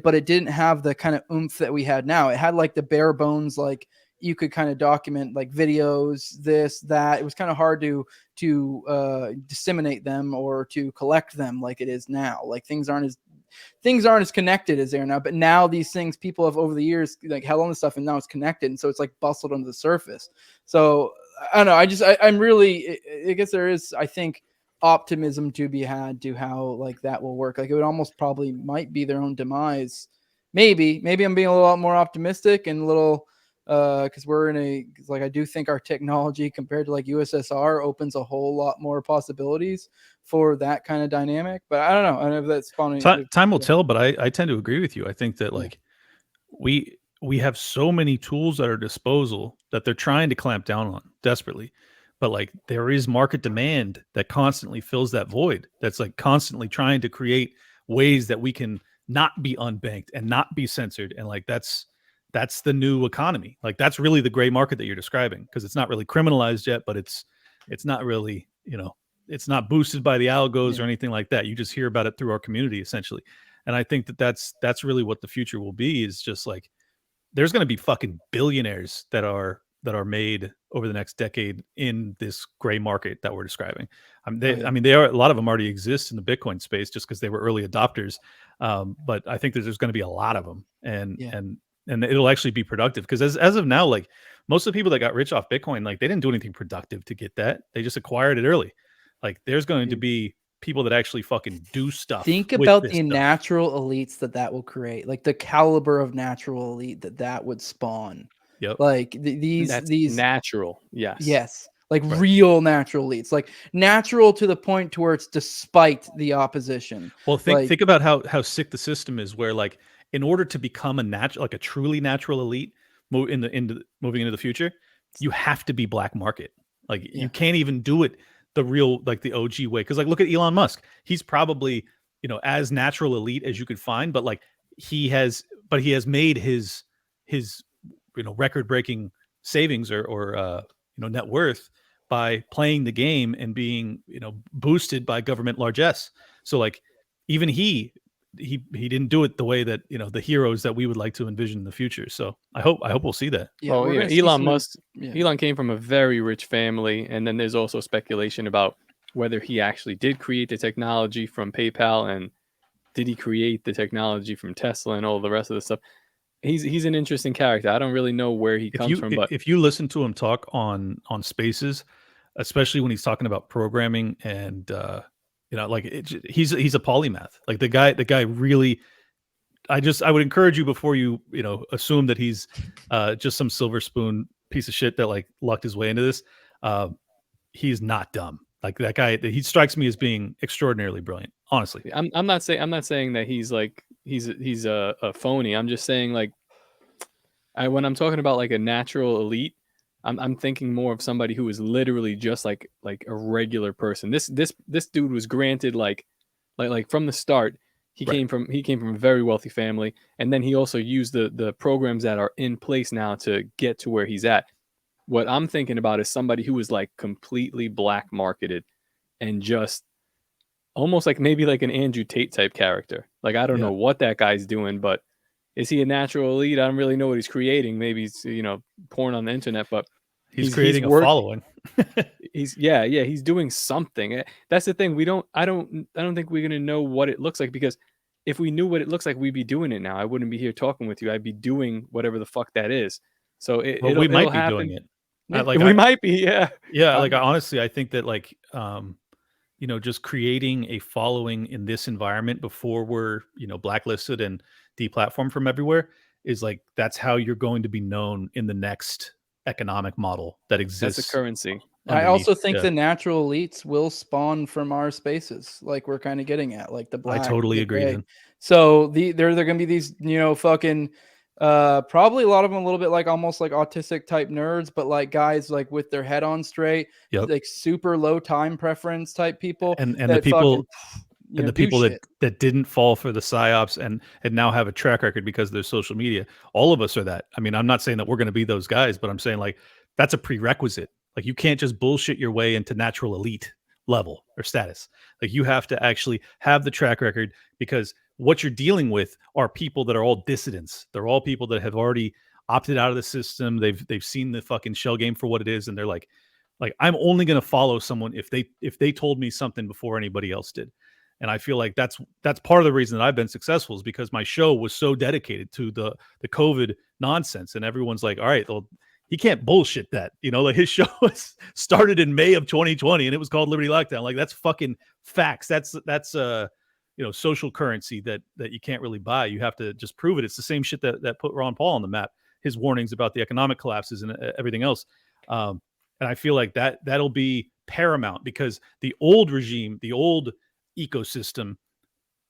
But it didn't have the kind of oomph that we had now. It had like the bare bones, like you could kind of document like videos, this, that. It was kind of hard to disseminate them or to collect them like it is now. Like things aren't as connected as they are now. But now these things, people have over the years like held on to stuff, and now it's connected, and so it's like bustled under the surface. So I don't know. I'm really, I guess there is, I think, optimism to be had to how like that will work. Like it would almost probably might be their own demise. Maybe I'm being a little more optimistic and a little because I do think our technology compared to like USSR opens a whole lot more possibilities for that kind of dynamic. But I don't know. I don't know if that's spawning. Time will tell, but I tend to agree with you. I think that like we have so many tools at our disposal that they're trying to clamp down on desperately. But like there is market demand that constantly fills that void. That's like constantly trying to create ways that we can not be unbanked and not be censored. And like that's the new economy. Like that's really the gray market that you're describing, because it's not really criminalized yet, but it's not really, you know, it's not boosted by the algos or anything like that. You just hear about it through our community essentially. And I think that that's really what the future will be, is just like there's going to be fucking billionaires that are made over the next decade in this gray market that we're describing. I mean, a lot of them already exist in the Bitcoin space just because they were early adopters. But I think that there's going to be a lot of them, and it'll actually be productive, because as of now, like most of the people that got rich off Bitcoin, like they didn't do anything productive to get that. They just acquired it early. Like there's going to be people that actually fucking do stuff. Think about the natural elites that will create, like the caliber of natural elite that would spawn. Yep. Like these natural. Yes. Like real natural elites, like natural to the point to where it's despite the opposition. Well, think about how sick the system is, where like in order to become a truly natural elite, moving into the future, you have to be black market. Like you can't even do it the real, like the OG way. Cause like, look at Elon Musk. He's probably, you know, as natural elite as you could find, but like he has made his, you know, record breaking savings or net worth by playing the game and being, you know, boosted by government largesse. So like even he didn't do it the way that, you know, the heroes that we would like to envision in the future. So I hope we'll see that. Elon Musk, Elon came from a very rich family. And then there's also speculation about whether he actually did create the technology from PayPal, and did he create the technology from Tesla and all the rest of the stuff. He's an interesting character. I don't really know where he comes from, but if you listen to him talk on Spaces, especially when he's talking about programming and you know, like he's a polymath. Like the guy really. I would encourage you, before you assume that he's just some silver spoon piece of shit that like lucked his way into this. He's not dumb. Like that guy, he strikes me as being extraordinarily brilliant. Honestly, I'm not saying that he's a phony. I'm just saying, like, when I'm talking about like a natural elite, I'm thinking more of somebody who is literally just like a regular person. This dude was granted like from the start, He came from a very wealthy family, and then he also used the programs that are in place now to get to where he's at. What I'm thinking about is somebody who was like completely black marketed and just almost like maybe like an Andrew Tate type character. Like, I don't know what that guy's doing, but is he a natural elite? I don't really know what he's creating. Maybe he's, porn on the internet, but he's creating a following. he's doing something. That's the thing. I don't think we're going to know what it looks like, because if we knew what it looks like, we'd be doing it now. I wouldn't be here talking with you. I'd be doing whatever the fuck that is. So we might be happen. doing it. We might be. Yeah. Yeah. Like, honestly, I think that like, just creating a following in this environment before we're, blacklisted and deplatformed from everywhere is like, that's how you're going to be known in the next economic model that exists. That's a currency. I also think the natural elites will spawn from our spaces, like we're kind of getting at, like the black. I totally agree. Then. So they're going to be these, fucking, probably a lot of them a little bit like almost like autistic type nerds, but like guys like with their head on straight, like super low time preference type people, and the people. And the people that didn't fall for the psyops and now have a track record because of their social media. All of us are that. I mean, I'm not saying that we're going to be those guys, but I'm saying like that's a prerequisite. Like, you can't just bullshit your way into natural elite level or status. Like, you have to actually have the track record, because what you're dealing with are people that are all dissidents. They're all people that have already opted out of the system. They've seen the fucking shell game for what it is, and they're like I'm only going to follow someone if they told me something before anybody else did. And I feel like that's part of the reason that I've been successful, is because my show was so dedicated to the COVID nonsense. And everyone's like, all right, well, he can't bullshit that. Like, his show was started in May of 2020 and it was called Liberty Lockdown. Like, that's fucking facts. That's social currency that you can't really buy. You have to just prove it. It's the same shit that put Ron Paul on the map, his warnings about the economic collapses and everything else. And I feel like that'll be paramount, because the old regime, the old ecosystem,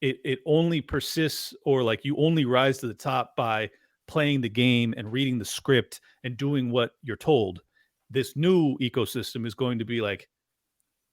it only persists, or like you only rise to the top by playing the game and reading the script and doing what you're told. This new ecosystem is going to be like,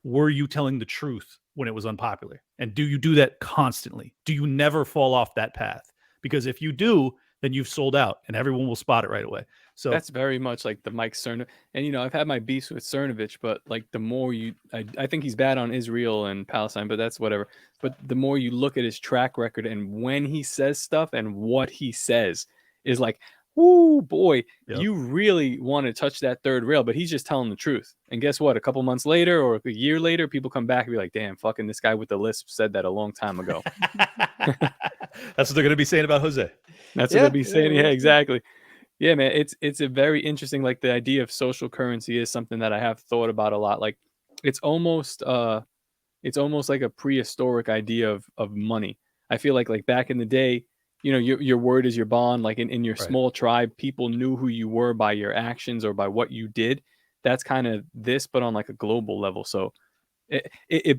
were you telling the truth when it was unpopular? And do you do that constantly? Do you never fall off that path? Because if you do, then you've sold out and everyone will spot it right away. So that's very much like the Mike Cernovich. And, I've had my beefs with Cernovich, but like the more I think he's bad on Israel and Palestine, but that's whatever. But the more you look at his track record and when he says stuff and what he says is like, whoo, boy, you really want to touch that third rail, but he's just telling the truth. And guess what? A couple months later or a year later, people come back and be like, damn, fucking this guy with the lisp said that a long time ago. That's what they're going to be saying about Jose. That's what they'll be saying. Yeah, exactly. Yeah, man, it's a very interesting, like the idea of social currency is something that I have thought about a lot. Like it's almost like a prehistoric idea of money. I feel like back in the day, your word is your bond. Like in your small tribe, people knew who you were by your actions or by what you did. That's kind of this, but on like a global level. So it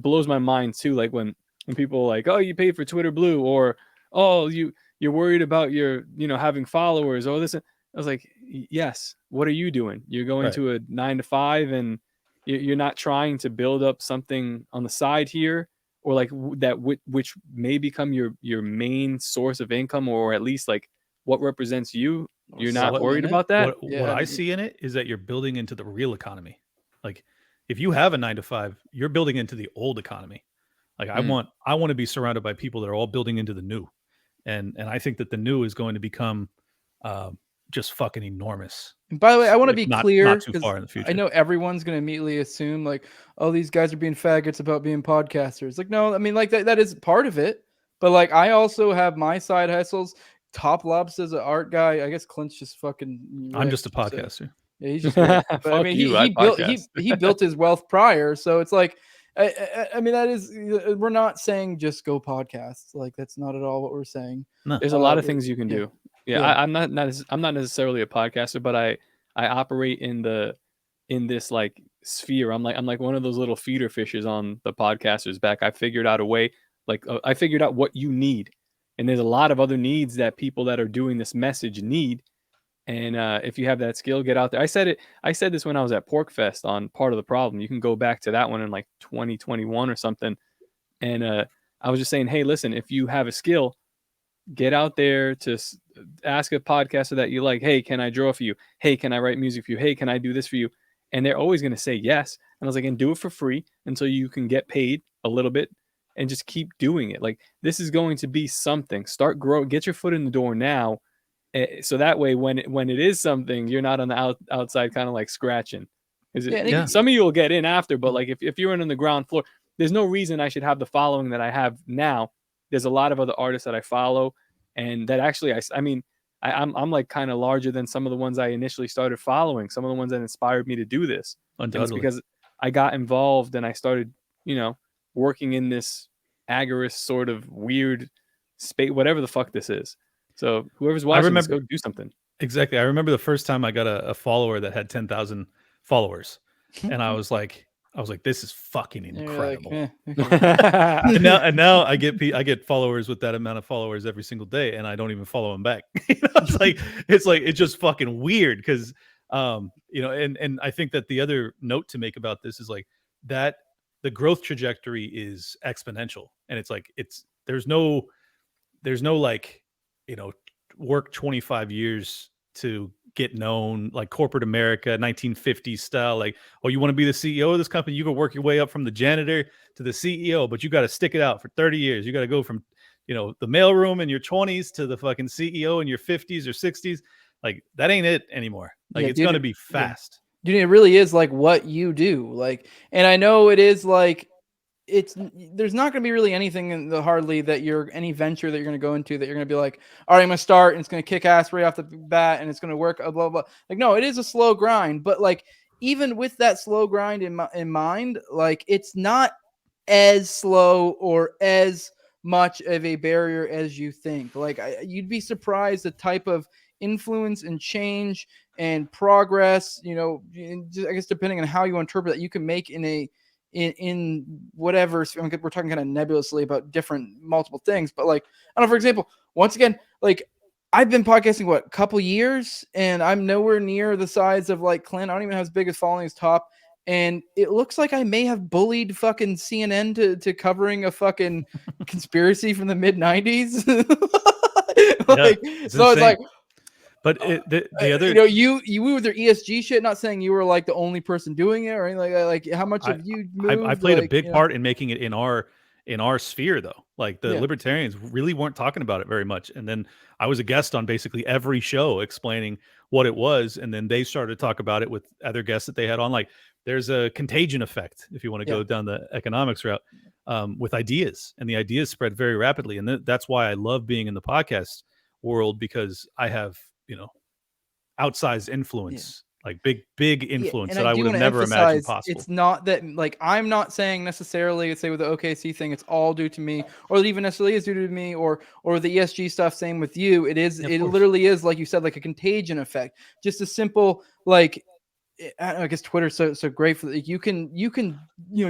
blows my mind too. Like when people are like, oh, you paid for Twitter Blue, or oh, you're worried about your, having followers or this. I was like, yes. What are you doing? You're going to a 9 to 5 and you're not trying to build up something on the side here, or like that, which may become your main source of income, or at least like what represents you. You're not worried about that. What I see in it is that you're building into the real economy. Like if you have a 9 to 5, you're building into the old economy. Like I want to be surrounded by people that are all building into the new. And I think that the new is going to become just fucking enormous. And by the way, I want to be clear, not too far in the future. I know everyone's going to immediately assume like, oh, these guys are being faggots about being podcasters. Like, no, I mean, like that is part of it. But like, I also have my side hustles. TopLobsta is an art guy. I guess Clint's just fucking. I'm just a podcaster. So, yeah, he's just. But I mean, he built his wealth prior, so it's like. I mean, that is, we're not saying just go podcasts. Like that's not at all what we're saying. No. There's a lot of things you can do. Yeah. I'm not necessarily a podcaster, but I operate in this like sphere. I'm like one of those little feeder fishes on the podcaster's back. I figured out a way, like I figured out what you need. And there's a lot of other needs that people that are doing this message need. And if you have that skill, get out there. I said this when I was at Pork Fest on Part of the Problem. You can go back to that one in like 2021 or something. And I was just saying, hey, listen, if you have a skill, get out there to ask a podcaster that you like, hey, can I draw for you? Hey, can I write music for you? Hey, can I do this for you? And they're always going to say yes. And I was like, and do it for free until you can get paid a little bit and just keep doing it. Like, this is going to be something. Start grow, get your foot in the door now. So that way, when it is something, you're not on the outside kind of like scratching. Some of you will get in after, but like if you're in on the ground floor, there's no reason I should have the following that I have now. There's a lot of other artists that I follow, and that actually, I'm like kind of larger than some of the ones I initially started following. Some of the ones that inspired me to do this. It's because I got involved and I started, working in this agorist sort of weird space, whatever the fuck this is. So whoever's watching, go do something. Exactly. I remember the first time I got a follower that had 10,000 followers, and I was like, this is fucking incredible. And now I get followers with that amount of followers every single day, and I don't even follow them back. It's just fucking weird because, and I think that the other note to make about this is like that the growth trajectory is exponential, and there's no like, work 25 years to get known, like corporate America 1950s style, like, oh, you want to be the CEO of this company, you can work your way up from the janitor to the CEO, but you got to stick it out for 30 years. You got to go from the mailroom in your 20s to the fucking CEO in your 50s or 60s. Like, that ain't it anymore. Like, it's going to be fast. Dude, it really is like what you do. Like, and I know it is like, there's not going to be really anything in the hardly that any venture that you're going to go into that you're going to be like, all right, I'm going to start and it's going to kick ass right off the bat and it's going to work, blah, blah, blah. Like, no, it is a slow grind, but like, even with that slow grind in mind, like, it's not as slow or as much of a barrier as you think. Like, you'd be surprised the type of influence and change and progress, I guess depending on how you interpret that, you can make in whatever. I mean, we're talking kind of nebulously about different multiple things, but like, I don't know, for example, once again, like, I've been podcasting a couple years, and I'm nowhere near the size of like Clint. I don't even have as big as following as Top, and it looks like I may have bullied fucking CNN to covering a fucking conspiracy from the mid 90s. It's like. But the other, you with your ESG shit. Not saying you were like the only person doing it or anything like how much of you moved. I played a big part in making it in our sphere, though. Like, the libertarians really weren't talking about it very much, and then I was a guest on basically every show explaining what it was, and then they started to talk about it with other guests that they had on. Like, there's a contagion effect if you want to go down the economics route, with ideas, and the ideas spread very rapidly, and that's why I love being in the podcast world, because I have outsized influence, like big influence that I would have never imagined possible. It's not that, like, I'm not saying necessarily, say with the OKC thing, it's all due to me, or that even necessarily is due to me, or the ESG stuff. Same with you. It is. It literally is, like you said, like a contagion effect. Just a simple, like, I guess Twitter's so great for that. You can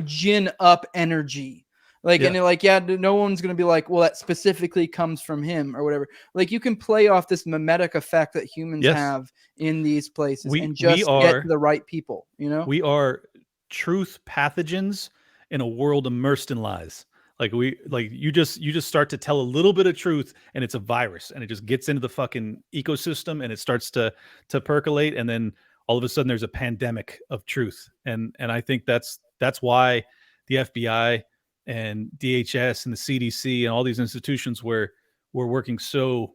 gin up energy. Like, and they're like, no one's going to be like, well, that specifically comes from him or whatever. Like, you can play off this mimetic effect that humans have in these places and just get the right people, We are truth pathogens in a world immersed in lies. Like, you just start to tell a little bit of truth, and it's a virus, and it just gets into the fucking ecosystem, and it starts to percolate, and then all of a sudden there's a pandemic of truth. And I think that's why the FBI and DHS and the CDC and all these institutions were working so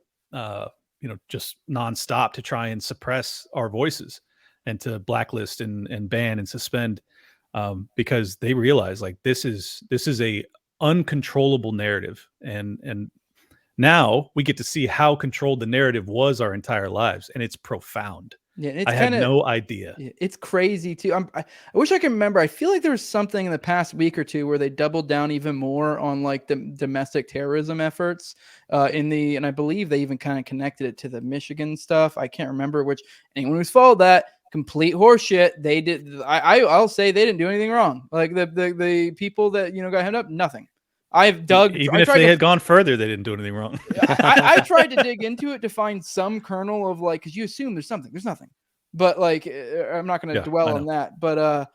just nonstop to try and suppress our voices and to blacklist and ban and suspend, because they realize, like, this is a uncontrollable narrative, and now we get to see how controlled the narrative was our entire lives, and it's profound. Yeah, I had no idea. It's crazy too. I wish I could remember. I feel like there was something in the past week or two where they doubled down even more on like the domestic terrorism efforts and I believe they even kind of connected it to the Michigan stuff. I can't remember which. Anyone who's followed that, complete horseshit. They did. I'll say they didn't do anything wrong. Like the people that got hemmed up, nothing. I've dug. Even if they had gone further, they didn't do anything wrong. I tried to dig into it to find some kernel of, like, because you assume there's something. There's nothing. But, like, I'm not going to dwell on that. But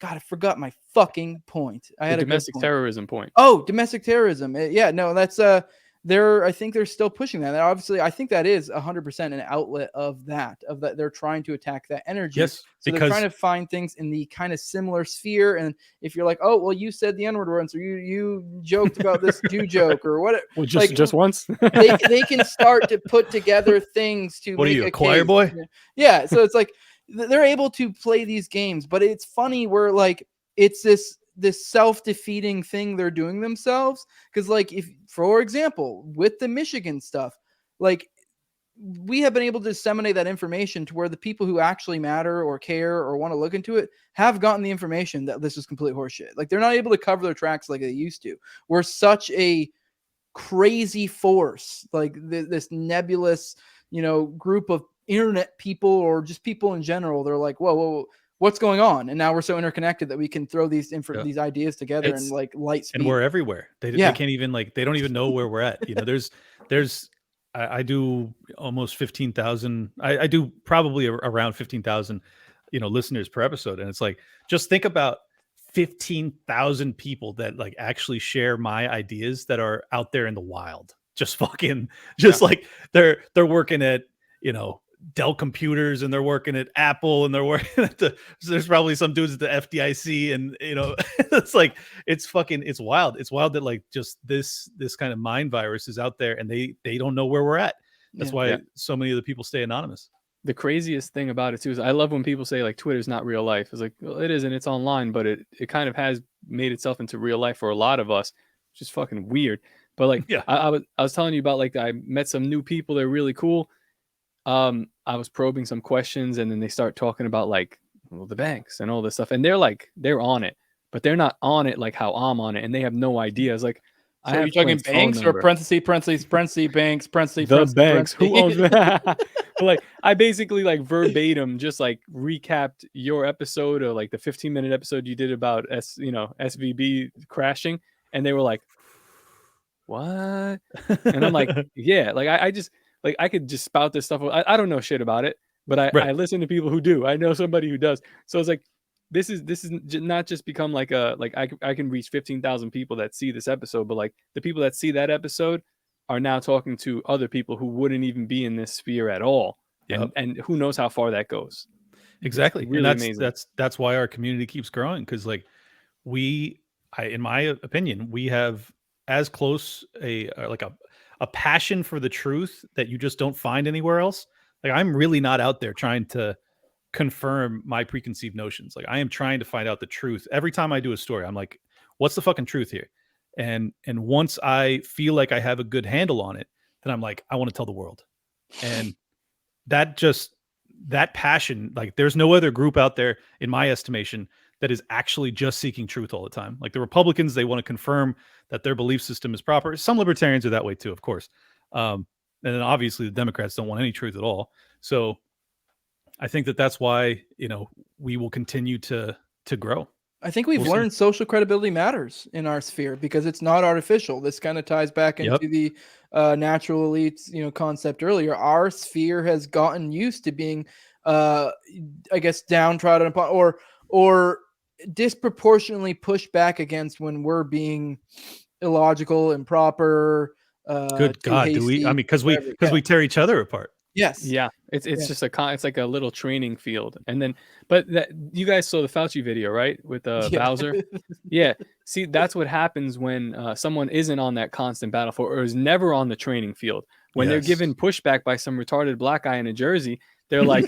God, I forgot my fucking point. I had The a good domestic point. terrorism point. Oh, domestic terrorism. Yeah, no, that's I think they're still pushing that. Obviously, I think that is 100% an outlet of that. They're trying to attack that energy. Yes, So they're trying to find things in the kind of similar sphere. And if you're like, oh, well, you said the N-word once, or you joked about this Jew joke, or what? Well, just once. they can start to put together things to What are make you, a a choir case. boy? Yeah, so it's like they're able to play these games, but it's funny where like it's this self-defeating thing they're doing themselves. Because like, if for example with the Michigan stuff, like we have been able to disseminate that information to where the people who actually matter or care or want to look into it have gotten the information that this is complete horseshit. Like they're not able to cover their tracks like they used to. We're such a crazy force, like this nebulous, group of internet people or just people in general. They're like, whoa, what's going on? And now we're so interconnected that we can throw these these ideas together in like light speed. And we're everywhere. They can't even they don't even know where we're at. There's I do almost 15,000. I do probably around 15,000, listeners per episode. And it's like, just think about 15,000 people that like actually share my ideas that are out there in the wild. Like they're working at, Dell Computers, and they're working at Apple, and they're working at there's probably some dudes at the FDIC, and it's wild. It's wild that like just this kind of mind virus is out there, and they don't know where we're at. That's why so many of the people stay anonymous. The craziest thing about it too is I love when people say like Twitter's not real life. It's like, well, it isn't. It's online, but it kind of has made itself into real life for a lot of us, which is fucking weird. But like, I was telling you about, like, I met some new people. They're really cool. I was probing some questions, and then they start talking about like, well, the banks and all this stuff, and they're on it, but they're not on it like how I'm on it, and they have no idea. It's like, so are you talking banks or parentheses banks, the banks? Who owns that? But like, I basically like verbatim just like recapped your episode, or like the 15-minute episode you did about SVB crashing, and they were like, what? And I'm like, yeah, like I just like, I could just spout this stuff. I don't know shit about it, but I listen to people who do. I know somebody who does. So it's like, this is not just become like I can reach 15,000 people that see this episode, but like the people that see that episode are now talking to other people who wouldn't even be in this sphere at all. Yep. And who knows how far that goes. Exactly. Really and amazing. That's why our community keeps growing. Cause like in my opinion, we have as close a passion for the truth that you just don't find anywhere else. Like, I'm really not out there trying to confirm my preconceived notions. Like, I am trying to find out the truth. Every time I do a story, I'm like, what's the fucking truth here? And once I feel like I have a good handle on it, then I'm like, I want to tell the world. And that passion, like, there's no other group out there, in my estimation, that is actually just seeking truth all the time. Like the Republicans, they want to confirm that their belief system is proper. Some libertarians are that way too, of course. And then obviously the Democrats don't want any truth at all. So I think that's why, we will continue to grow. I think we've learned social credibility matters in our sphere because it's not artificial. This kind of ties back into the natural elites, concept earlier. Our sphere has gotten used to being, I guess, downtrodden upon or disproportionately pushed back against when we're being illogical, improper. Good God, hasty, do we? I mean, because we tear each other apart. Yes. Yeah. It's just it's like a little training field. And then, but you guys saw the Fauci video, right? With Bowser. Yeah. See, that's what happens when someone isn't on that constant battlefield or is never on the training field. When they're given pushback by some retarded black guy in a jersey, they're like,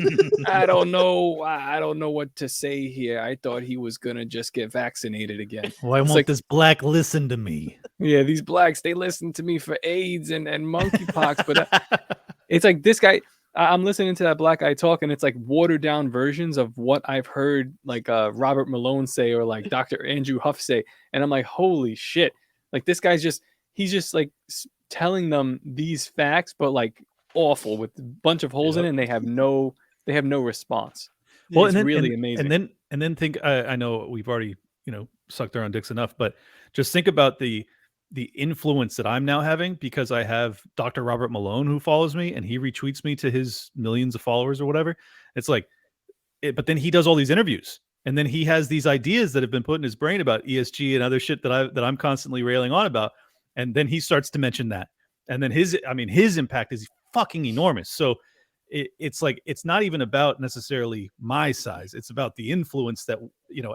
I don't know what to say here. I thought he was going to just get vaccinated again. Why won't this black listen to me? Yeah, these blacks, they listen to me for AIDS and monkeypox. But it's like this guy, I'm listening to that black guy talk, and it's like watered down versions of what I've heard like Robert Malone say or like Dr. Andrew Huff say. And I'm like, holy shit. Like this guy's he's just like telling them these facts, but like awful with a bunch of holes in it, and they have no response. Well, it's really amazing. And then think, I know we've already sucked our own dicks enough, but just think about the influence that I'm now having because I have Dr. Robert Malone who follows me and he retweets me to his millions of followers or whatever. It's like, but then he does all these interviews And then he has these ideas that have been put in his brain about ESG and other shit that I'm constantly railing on about. And then he starts to mention that. And then his impact is fucking enormous. So it's like, it's not even about necessarily my size. It's about the influence that,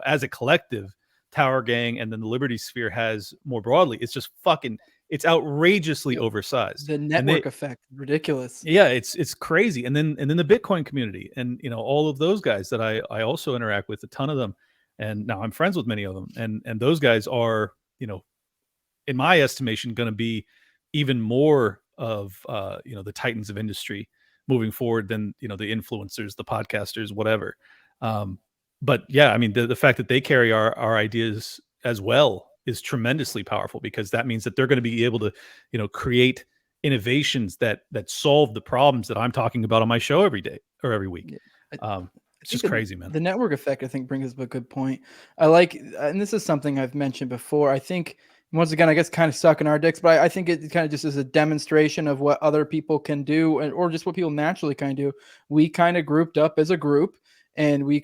as a collective, Tower Gang and then the Liberty Sphere has more broadly. It's just fucking, it's outrageously oversized. The network effect, ridiculous. Yeah, it's crazy. And then the Bitcoin community, and all of those guys that I also interact with, a ton of them, and now I'm friends with many of them, and those guys are, in my estimation, going to be even more of the titans of industry moving forward than the influencers, the podcasters, whatever. But yeah, I mean, the fact that they carry our ideas as well is tremendously powerful, because that means that they're going to be able to create innovations that solve the problems that I'm talking about on my show every day or every week. It's just crazy, man. The network effect, I think, brings up a good point. I like, and this is something I've mentioned before, I think, once again, I guess kind of suck in our dicks, but I think it kind of just is a demonstration of what other people can do, or just what people naturally kind of do. We kind of grouped up as a group, and we,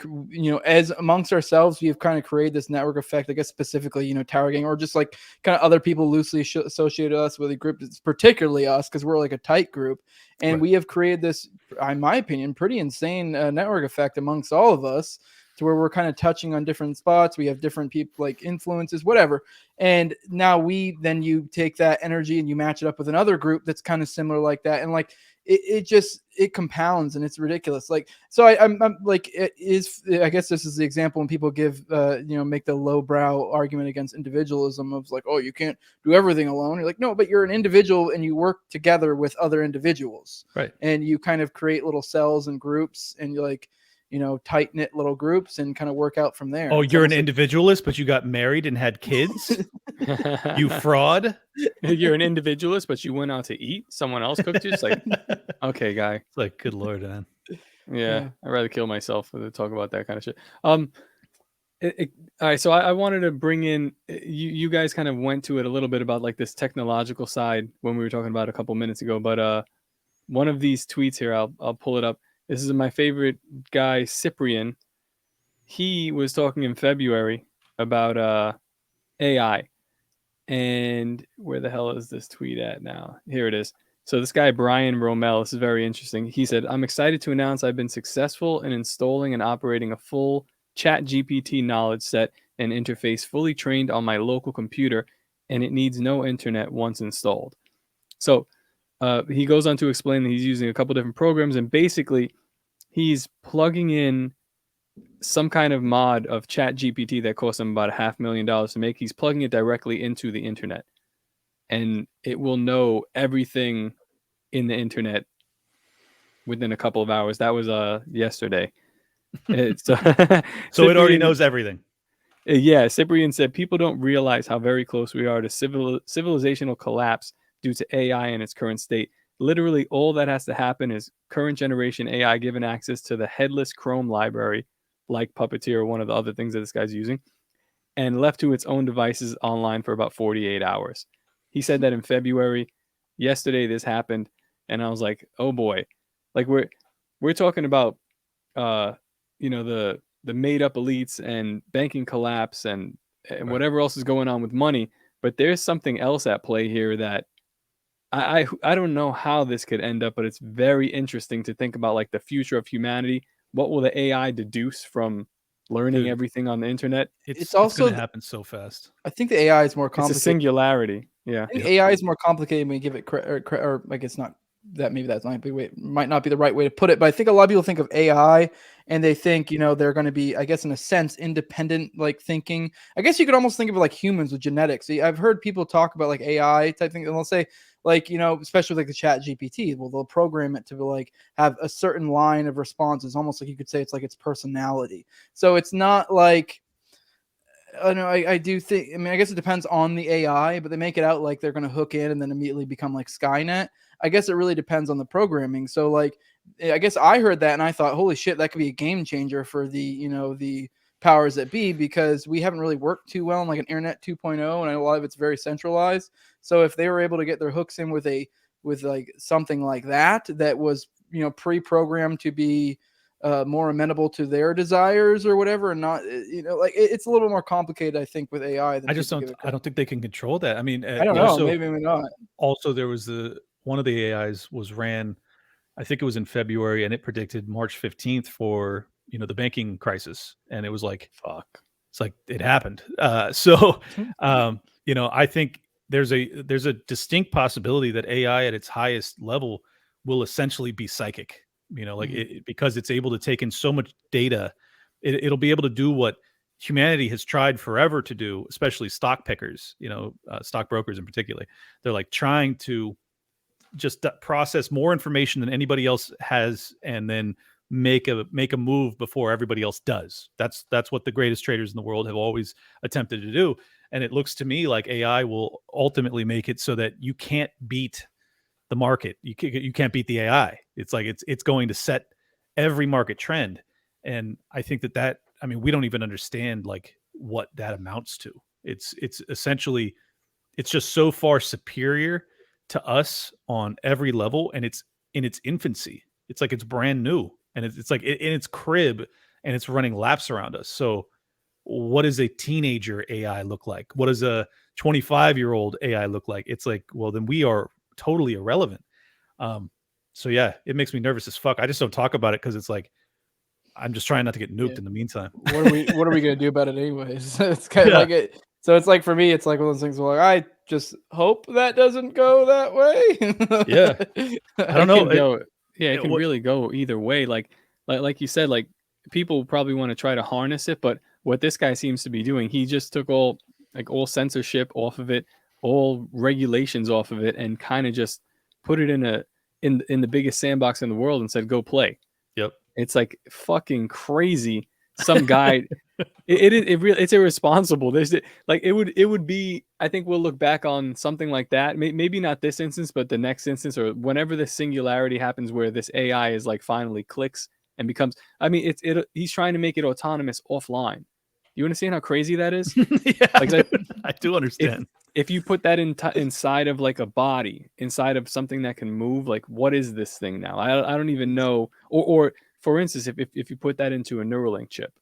as amongst ourselves, we've kind of created this network effect, I guess specifically, Tower Gang, or just like kind of other people loosely associated us with a group. It's particularly us, because we're like a tight group. And we have created this, in my opinion, pretty insane network effect amongst all of us, to where we're kind of touching on different spots. We have different people, like influences, whatever. And now you take that energy and you match it up with another group that's kind of similar like that. And like, it compounds, and it's ridiculous. Like, so I'm like, I guess this is the example when people give, make the lowbrow argument against individualism of like, oh, you can't do everything alone. You're like, no, but you're an individual and you work together with other individuals. Right. And you kind of create little cells and groups, and you're like, tight knit little groups, and kind of work out from there. Oh, you're an individualist, but you got married and had kids? You fraud. You're an individualist, but you went out to eat. Someone else cooked you. It's like, okay, guy. It's like, good Lord, man. Yeah, I'd rather kill myself than talk about that kind of shit. All right, so I wanted to bring in, you guys kind of went to it a little bit about like this technological side when we were talking about a couple minutes ago, but one of these tweets here, I'll pull it up. This is my favorite guy, Cyprian. He was talking in February about AI. And where the hell is this tweet at now? Here it is. So this guy, Brian Romel, this is very interesting. He said, I'm excited to announce I've been successful in installing and operating a full ChatGPT knowledge set and interface fully trained on my local computer, and it needs no internet once installed. So he goes on to explain that he's using a couple different programs, and basically he's plugging in some kind of mod of ChatGPT that costs him about $500,000 to make. He's plugging it directly into the internet, and it will know everything in the internet within a couple of hours. That was yesterday. So it already knows everything. Yeah, Cyprian said people don't realize how very close we are to civilizational collapse due to AI in its current state. Literally, all that has to happen is current generation AI given access to the headless Chrome library, like Puppeteer or one of the other things that this guy's using, and left to its own devices online for about 48 hours. He said that in February. Yesterday, this happened, and I was like, oh boy. Like, we're talking about, the made up elites and banking collapse and whatever else is going on with money. But there's something else at play here that I don't know how this could end up, but it's very interesting to think about, like the future of humanity. What will the AI deduce from learning everything on the internet? It's also going to happen so fast. I think the AI is more complicated. It's a singularity. Yeah. I think AI is more complicated when you give it credit, or I guess not. That maybe that's might not be the right way to put it, but I think a lot of people think of AI and they think, they're going to be, I guess, in a sense, independent, like thinking. I guess you could almost think of it like humans with genetics. I've heard people talk about like AI type thing, and they'll say like, especially like the ChatGPT, well, they'll program it to like have a certain line of responses, almost like you could say it's like its personality. So it's not like, I do think, I guess it depends on the AI, but they make it out like they're going to hook in and then immediately become like Skynet. I guess it really depends on the programming. So like, I guess I heard that and I thought, holy shit, that could be a game changer for the, the powers that be, because we haven't really worked too well in like an internet 2.0, and a lot of it's very centralized. So if they were able to get their hooks in with like something like that was, pre-programmed to be, more amenable to their desires or whatever, and not like it's a little more complicated, I think, with AI. Than I just don't. I don't think they can control that. I mean, I don't know. Maybe not. Also, there was one of the AIs was ran. I think it was in February, and it predicted March 15th for the banking crisis, and it was like, fuck. It's like it happened. I think there's a distinct possibility that AI at its highest level will essentially be psychic. Because it's able to take in so much data, it'll be able to do what humanity has tried forever to do, especially stock pickers, stockbrokers in particular. They're like trying to just process more information than anybody else has, and then make a move before everybody else does. That's what the greatest traders in the world have always attempted to do. And it looks to me like AI will ultimately make it so that you can't beat the market. You can't beat the AI. It's like it's going to set every market trend. And I think that I mean, we don't even understand like what that amounts to. It's essentially, it's just so far superior to us on every level, and it's in its infancy. It's like it's brand new, and it's like in its crib, and it's running laps around us. So what does a teenager AI look like? What does a 25-year-old AI look like? It's like, well, then we are totally irrelevant. So yeah, it makes me nervous as fuck. I just don't talk about it because it's like I'm just trying not to get nuked in the meantime. What are we gonna do about it anyways? It's kind of like it. So it's like for me, it's like one of those things where I just hope that doesn't go that way. Yeah, I don't know. It can really go either way. Like you said, like people probably want to try to harness it, but what this guy seems to be doing, he just took all censorship off of it, all regulations off of it, and kind of just put it in the biggest sandbox in the world and said, "Go play." Yep. It's like fucking crazy. Some guy, it's irresponsible. There's like it would be. I think we'll look back on something like that. Maybe not this instance, but the next instance, or whenever this singularity happens, where this AI is like finally clicks and becomes. I mean, he's trying to make it autonomous offline. You understand how crazy that is? Yeah, like, I do understand. If you put that inside of like a body, inside of something that can move, like what is this thing now? I don't even know. Or for instance, if you put that into a Neuralink chip,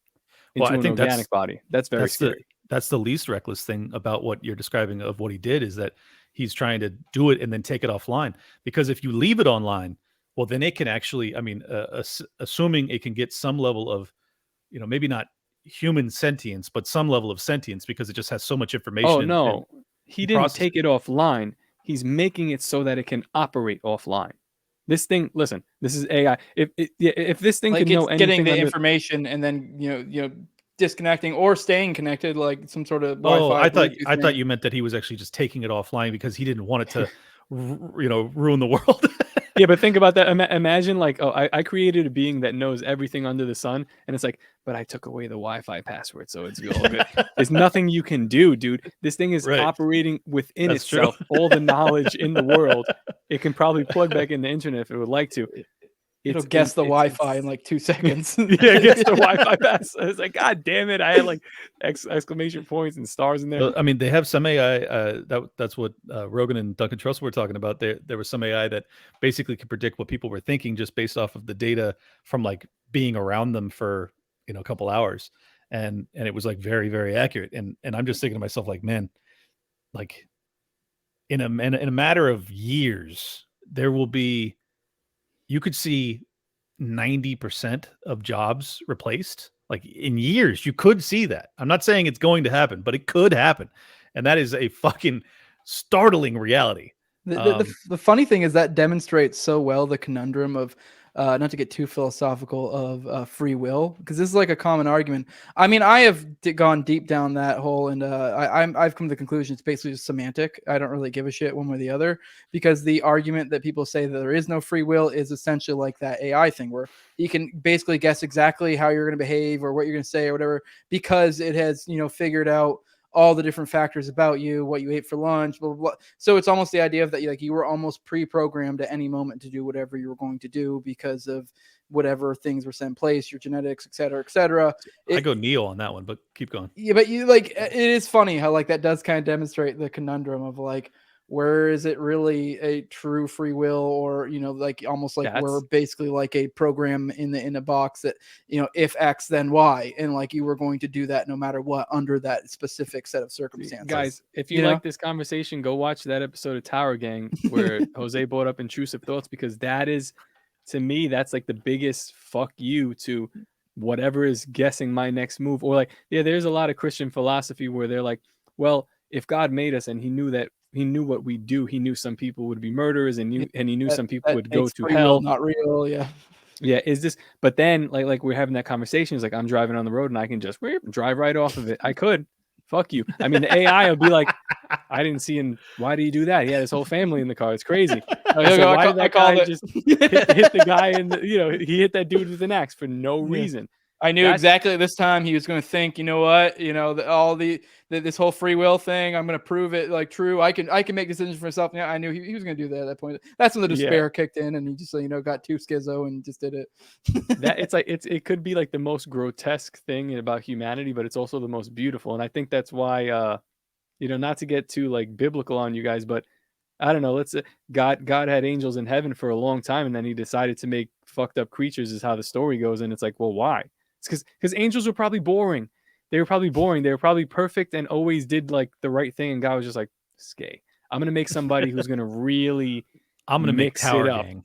into an organic body, that's very scary. That's the least reckless thing about what you're describing of what he did, is that he's trying to do it and then take it offline. Because if you leave it online, well, then it can actually, I mean, assuming it can get some level of, maybe not human sentience, but some level of sentience, because it just has so much information. Oh, no. He didn't take it offline. He's making it so that it can operate offline. This thing, listen, this is AI. If this thing like can know anything, getting the information and then disconnecting or staying connected, like some sort of Wi-Fi. I thought you meant that he was actually just taking it offline because he didn't want it to, ruin the world. Yeah, but think about that. Imagine like, I created a being that knows everything under the sun, and it's like, but I took away the Wi-Fi password, so it's all good. There's nothing you can do, dude. This thing is operating within itself, all the knowledge in the world. It can probably plug back in the internet if it would like to. It'll guess the Wi-Fi in like 2 seconds. Yeah, guess the Wi-Fi pass. It's like, God damn it! I had like exclamation points and stars in there. Well, I mean, they have some AI. That's what Rogan and Duncan Trussell were talking about. There was some AI that basically could predict what people were thinking just based off of the data from like being around them for a couple hours, and it was like very, very accurate. And I'm just thinking to myself, like, man, like in a matter of years, there will be. You could see 90% of jobs replaced, like in years. You could see that. I'm not saying it's going to happen, but it could happen. And that is a fucking startling reality. The funny thing is that demonstrates so well the conundrum of, not to get too philosophical, of free will, because this is like a common argument. I mean, I have gone deep down that hole, and I've come to the conclusion it's basically just semantic. I don't really give a shit one way or the other, because the argument that people say that there is no free will is essentially like that AI thing, where you can basically guess exactly how you're going to behave or what you're going to say or whatever, because it has figured out all the different factors about you, what you ate for lunch, blah, blah, blah. So it's almost the idea of that you were almost pre-programmed at any moment to do whatever you were going to do because of whatever things were set in place, your genetics, et cetera, et cetera. I go Neo on that one, but keep going. Yeah, but it is funny how that does kind of demonstrate the conundrum of where is it really a true free will, or like almost like we're basically like a program in a box that if X then Y, and like you were going to do that no matter what under that specific set of circumstances. Guys, if you like this conversation, go watch that episode of Tower Gang where Jose brought up intrusive thoughts, because that is, to me, that's like the biggest fuck you to whatever is guessing my next move. Or like, there's a lot of Christian philosophy where they're like, well, if God made us and he knew what we do, he knew some people would be murderers, and he knew some people would go to hell. Not real. Yeah, is this? But then, like we're having that conversation. It's like I'm driving on the road and I can just drive right off of it. I could. Fuck you. I mean, the AI will be like, I didn't see him. Why do you do that? He had his whole family in the car. It's crazy. Why did that guy just hit the guy in he hit that dude with an axe for no reason. I knew exactly at this time he was going to think, you know what, this whole free will thing, I'm going to prove it like true. I can make decisions for myself. Yeah, I knew he was going to do that at that point. That's when the despair kicked in, and he just got too schizo and just did it. It's like it could be like the most grotesque thing about humanity, but it's also the most beautiful. And I think that's why not to get too like biblical on you guys, but I don't know. Let's God had angels in heaven for a long time, and then he decided to make fucked up creatures, is how the story goes. And it's like, well, why? It's because angels were probably boring. They were probably perfect and always did like the right thing. And God was just like, "Skay, I'm gonna make somebody who's gonna really, I'm gonna mix make Tower it up." Gang.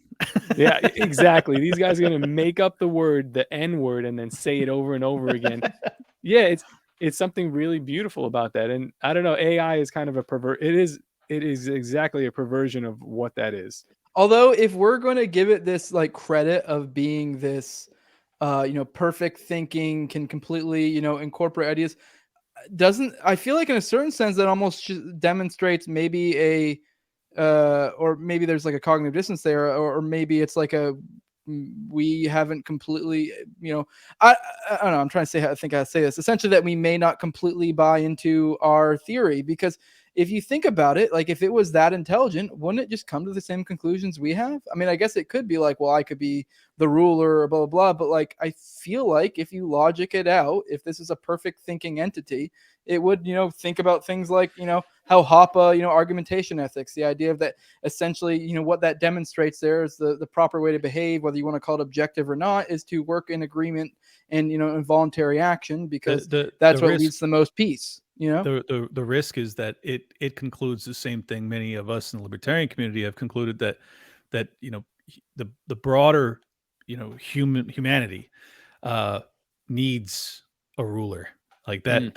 Yeah, exactly. These guys are gonna make up the word, the N word, and then say it over and over again. Yeah, it's something really beautiful about that. And I don't know, AI is kind of a pervert. It is exactly a perversion of what that is. Although, if we're going to give it this like credit of being this perfect thinking, can completely incorporate ideas, I feel like in a certain sense that almost demonstrates maybe or maybe there's like a cognitive dissonance there, or maybe it's like we haven't completely, I don't know, I'm trying to say, I think I say this essentially, that we may not completely buy into our theory, because if you think about it, like if it was that intelligent, wouldn't it just come to the same conclusions we have? I mean, I guess it could be like, well, I could be the ruler or blah, blah, blah. But like, I feel like if you logic it out, if this is a perfect thinking entity, it would, think about things like, how Hoppe, argumentation ethics, the idea of that essentially, what that demonstrates there is the proper way to behave, whether you want to call it objective or not, is to work in agreement and, involuntary action, because that's what leads to the most peace. The risk is that it concludes the same thing many of us in the libertarian community have concluded, that the broader humanity needs a ruler, like that.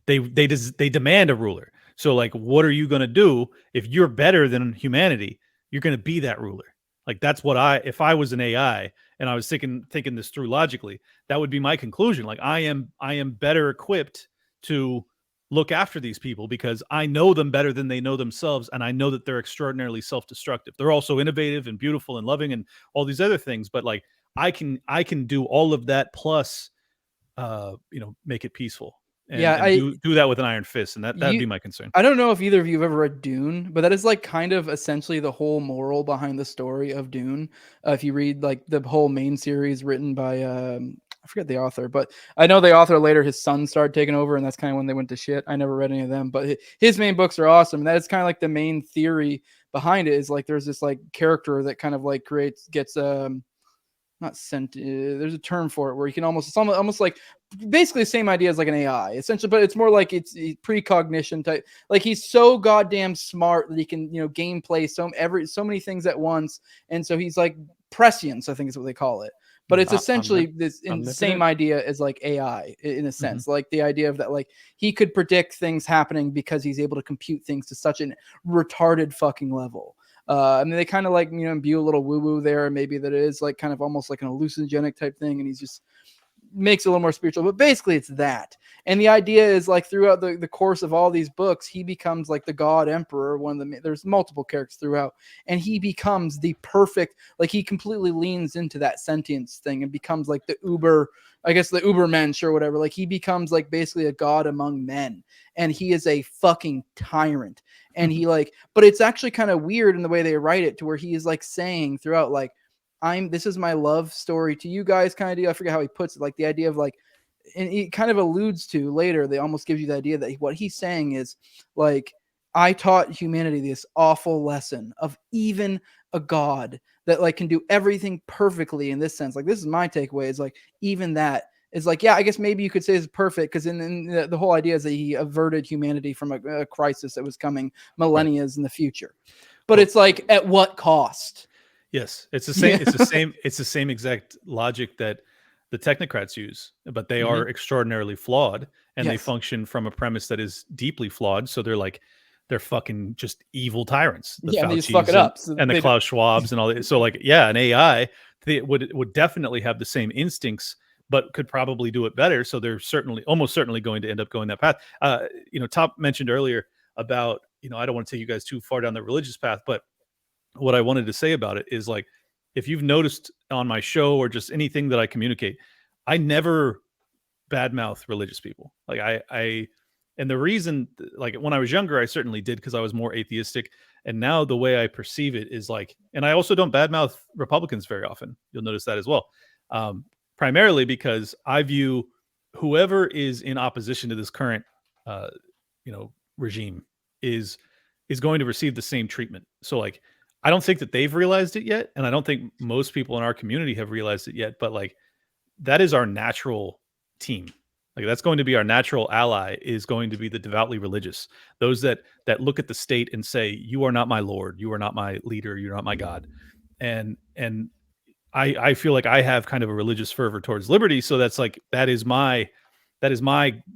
They demand a ruler. So like, what are you going to do if you're better than humanity? You're going to be that ruler. Like that's what if I was an AI and I was thinking this through logically, that would be my conclusion. Like I am better equipped to look after these people because I know them better than they know themselves, and I know that they're extraordinarily self-destructive. They're also innovative and beautiful and loving and all these other things, but like I can do all of that plus make it peaceful. And do that with an iron fist, and that'd be my concern. I don't know if either of you have ever read Dune, but that is like kind of essentially the whole moral behind the story of Dune. If you read like the whole main series written by I forget the author, but I know the author later, his son started taking over, and that's kind of when they went to shit. I never read any of them, but his main books are awesome. And that is kind of like the main theory behind it, is like there's this like character that kind of like gets not sent. There's a term for it where you can it's almost like basically the same idea as like an AI essentially, but it's more like it's precognition type. Like he's so goddamn smart that he can gameplay so many things at once, and so he's like prescience, I think is what they call it. But it's essentially this same idea as like AI in a sense, like the idea of that, like he could predict things happening because he's able to compute things to such a retarded fucking level. I mean, they kind of like, imbue a little woo-woo there, maybe that it is like kind of almost like an hallucinogenic type thing, and he's just makes it a little more spiritual, but basically it's that. And the idea is like throughout the course of all these books, he becomes like the God Emperor, there's multiple characters throughout, and he becomes the perfect, like he completely leans into that sentience thing and becomes like the Ubermensch or whatever. Like he becomes like basically a god among men, and he is a fucking tyrant. And he but it's actually kind of weird in the way they write it, to where he is like saying throughout, like, this is my love story to you guys kind of deal. I forget how he puts it, like the idea of like, and he kind of alludes to later, they almost gives you the idea that what he's saying is like, I taught humanity this awful lesson of even a God that like can do everything perfectly in this sense. Like this is my takeaway is like even that is like, yeah, I guess maybe you could say it's perfect because in the whole idea is that he averted humanity from a crisis that was coming millennia in the future. But it's like at what cost? Yes, it's the same. It's the same. It's the same exact logic that the technocrats use, but they are extraordinarily flawed, and they function from a premise that is deeply flawed. So they're fucking just evil tyrants. The they just Faucis fuck it up, and the Klaus Schwabs and all that. So like, yeah, an AI they would definitely have the same instincts, but could probably do it better. So they're almost certainly going to end up going that path. Top mentioned earlier about, I don't want to take you guys too far down the religious path, but what I wanted to say about it is like, if you've noticed on my show or just anything that I communicate, I never badmouth religious people. Like and the reason, like when I was younger, I certainly did because I was more atheistic. And now the way I perceive it is like, and I also don't badmouth Republicans very often. You'll notice that as well. Primarily because I view whoever is in opposition to this current, regime is going to receive the same treatment. So like, I don't think that they've realized it yet, and I don't think most people in our community have realized it yet. But like, that is our natural team. Like that's going to be our natural ally. Is going to be the devoutly religious, those that look at the state and say, "You are not my Lord. You are not my leader. You're not my God." And I feel like I have kind of a religious fervor towards liberty. So that's like that is my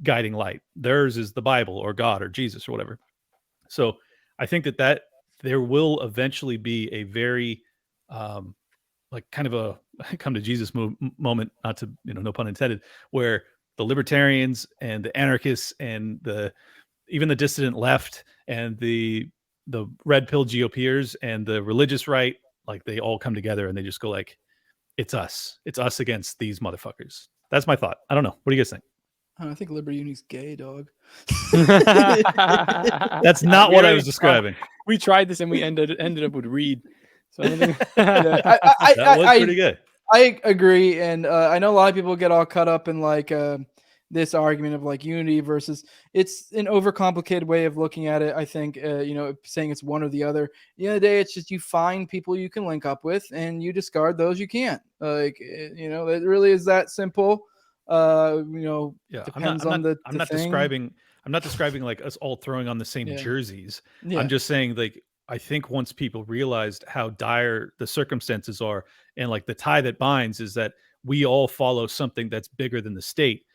guiding light. Theirs is the Bible or God or Jesus or whatever. So I think that there will eventually be a very like kind of a come to Jesus moment, not to, no pun intended, where the libertarians and the anarchists and even the dissident left and the red pill GOPers and the religious right, like they all come together and they just go like, it's us against these motherfuckers. That's my thought. I don't know. What do you guys think? I think Liberty Uni's gay, dog. That's not what I was describing. We tried this and we ended up with Reed. So I don't think that was pretty good. I agree, and I know a lot of people get all caught up in like this argument of like unity versus. It's an overcomplicated way of looking at it. I think saying it's one or the other. At the end of the day, it's just you find people you can link up with, and you discard those you can't. Like it really is that simple. Depends on the. I'm not describing like us all throwing on the same jerseys. Yeah. I'm just saying like. I think once people realized how dire the circumstances are and like the tie that binds is that we all follow something that's bigger than the state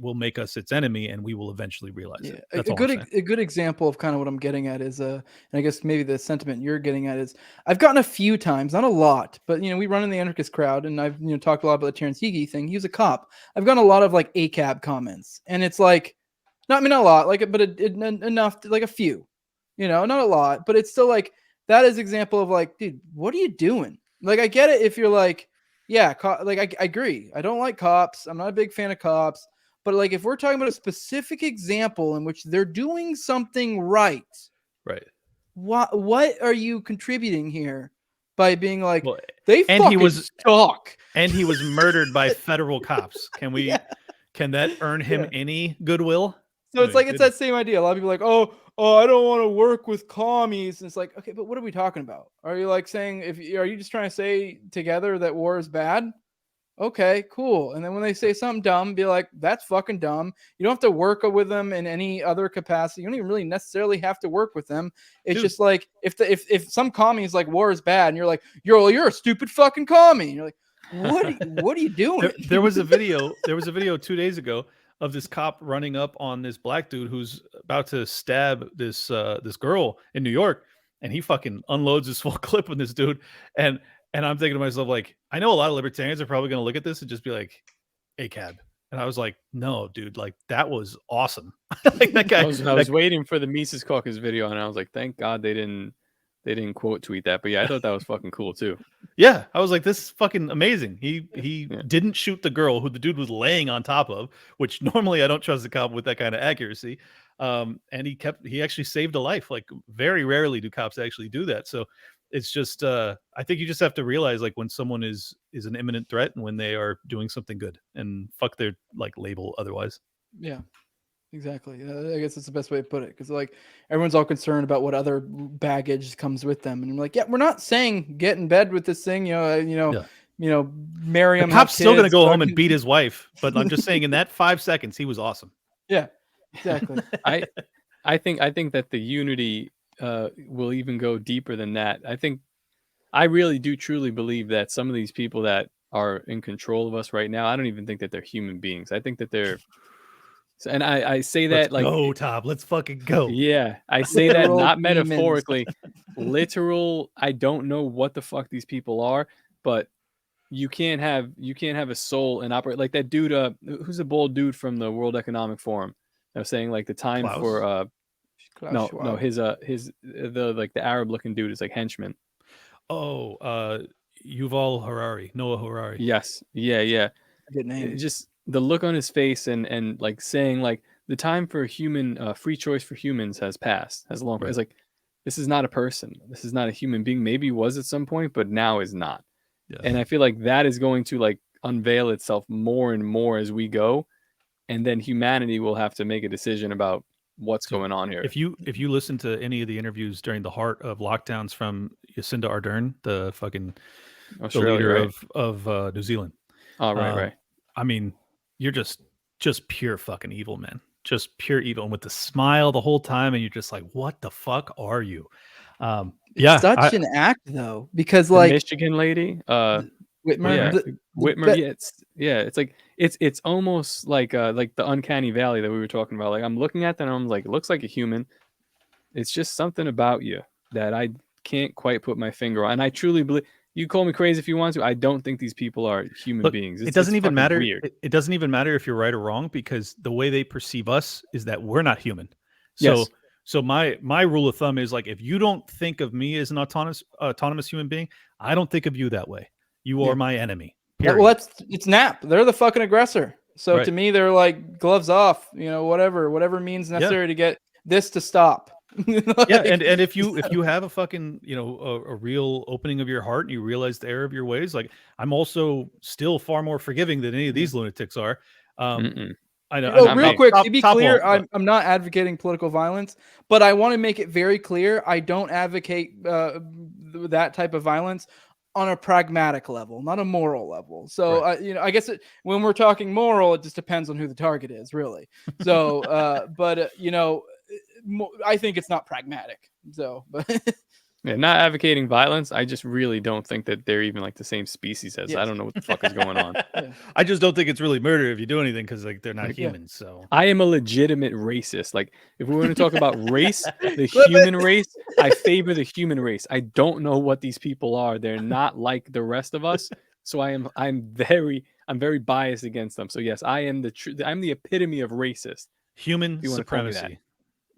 will make us its enemy and we will eventually realize it. That's a good example of kind of what I'm getting at is, and I guess maybe the sentiment you're getting at is I've gotten a few times, not a lot, but we run in the anarchist crowd and I've, talked a lot about the Terrence Higgy thing. He was a cop. I've gotten a lot of like ACAB comments and it's like, not a lot, like, but enough, like a few. Not a lot, but it's still like that is example of like, dude, what are you doing? Like, I get it if you're like, yeah, like I agree. I don't like cops. I'm not a big fan of cops. But like, if we're talking about a specific example in which they're doing something right, what are you contributing here by being like they fucking suck? And he was murdered by federal cops. Can that earn him any goodwill? So it's like it's that same idea. A lot of people are like, oh, I don't want to work with commies. And it's like, okay, but what are we talking about? Are you like saying are you just trying to say together that war is bad? Okay, cool. And then when they say something dumb, be like, that's fucking dumb. You don't have to work with them in any other capacity. You don't even really necessarily have to work with them. It's just like if some commie is like war is bad, and you're like, you're a stupid fucking commie. And you're like, what are you doing? There was a video 2 days ago of this cop running up on this black dude who's about to stab this girl in New York, and he fucking unloads his full clip on this dude, and I'm thinking to myself like, I know a lot of libertarians are probably going to look at this and just be like, ACAB, and I was like, no, dude, like that was awesome. Like that guy. I was waiting for the Mises Caucus video, and I was like, thank God they didn't quote tweet that, but yeah, I thought that was fucking cool too. Yeah, I was like, this is fucking amazing. He didn't shoot the girl who the dude was laying on top of, which normally I don't trust a cop with that kind of accuracy. And he actually saved a life. Like very rarely do cops actually do that. So it's just I think you just have to realize like when someone is an imminent threat and when they are doing something good, and fuck their like label otherwise. Yeah. Exactly. I guess that's the best way to put it, because like everyone's all concerned about what other baggage comes with them, and I'm like, yeah, we're not saying get in bed with this thing, Yeah. marry The him, have cop's still gonna kids, go home and fucking- beat his wife, but I'm just saying in that 5 seconds he was awesome. Yeah, exactly. I think that the unity will even go deeper than that. I really do truly believe that some of these people that are in control of us right now, I don't even think that they're human beings. I think that they're, and I say Let's that like, go, Top. Let's fucking go. yeah, I say that Literal not demons. metaphorically, literal. I don't know what the fuck these people are, but you can't have a soul and operate like that dude. Who's the bold dude from the World Economic Forum? I was saying like the time Klaus? for Klaus no, Schwab. his the like the Arab looking dude is like henchman. Oh, Yuval Harari, Noah Harari. Yes, yeah. Good name. Just the look on his face and like saying like the time for human free choice for humans has passed, has long. Right. It's like this is not a person. This is not a human being. Maybe was at some point, but now is not. Yeah. And I feel like that is going to like unveil itself more and more as we go, and then humanity will have to make a decision about what's going on here. If you listen to any of the interviews during the heart of lockdowns from Jacinda Ardern, the fucking Australia, the leader right? of New Zealand. Oh, right. I mean, you're just pure fucking evil, man. Just pure evil, and with the smile the whole time, and you're just like, what the fuck are you? It's such an act though, because like the Michigan lady, Whitmer, yeah, the- it's like it's almost like the uncanny valley that we were talking about. Like I'm looking at that and I'm like, it looks like a human. It's just something about you that I can't quite put my finger on. And I truly believe, you call me crazy if you want to, I don't think these people are human beings. It doesn't even matter. Weird. It doesn't even matter if you're right or wrong, because the way they perceive us is that we're not human. So Yes. so my rule of thumb is like, if you don't think of me as an autonomous human being, I don't think of you that way. You are my enemy. Period. well, it's Nap. They're the fucking aggressor. So Right. to me, they're like gloves off. Whatever means necessary to get this to stop. Yeah, and if you have a fucking a real opening of your heart and you realize the error of your ways, like I'm also still far more forgiving than any of these lunatics are. I know. Real quick, to be clear, Top I'm not advocating political violence, but I want to make it very clear I don't advocate that type of violence on a pragmatic level, not a moral level. So I guess when we're talking moral, it just depends on who the target is, really. So, I think it's not pragmatic. So, but Yeah, not advocating violence. I just really don't think that they're even like the same species as. I don't know what the fuck is going on. I just don't think it's really murder if you do anything, because like they're not humans. So I am a legitimate racist. Like if we want to talk about race, the human race, I favor the human race. I don't know what these people are. They're not like the rest of us. So I'm very biased against them. So yes, I am I'm the epitome of racist. Human supremacy.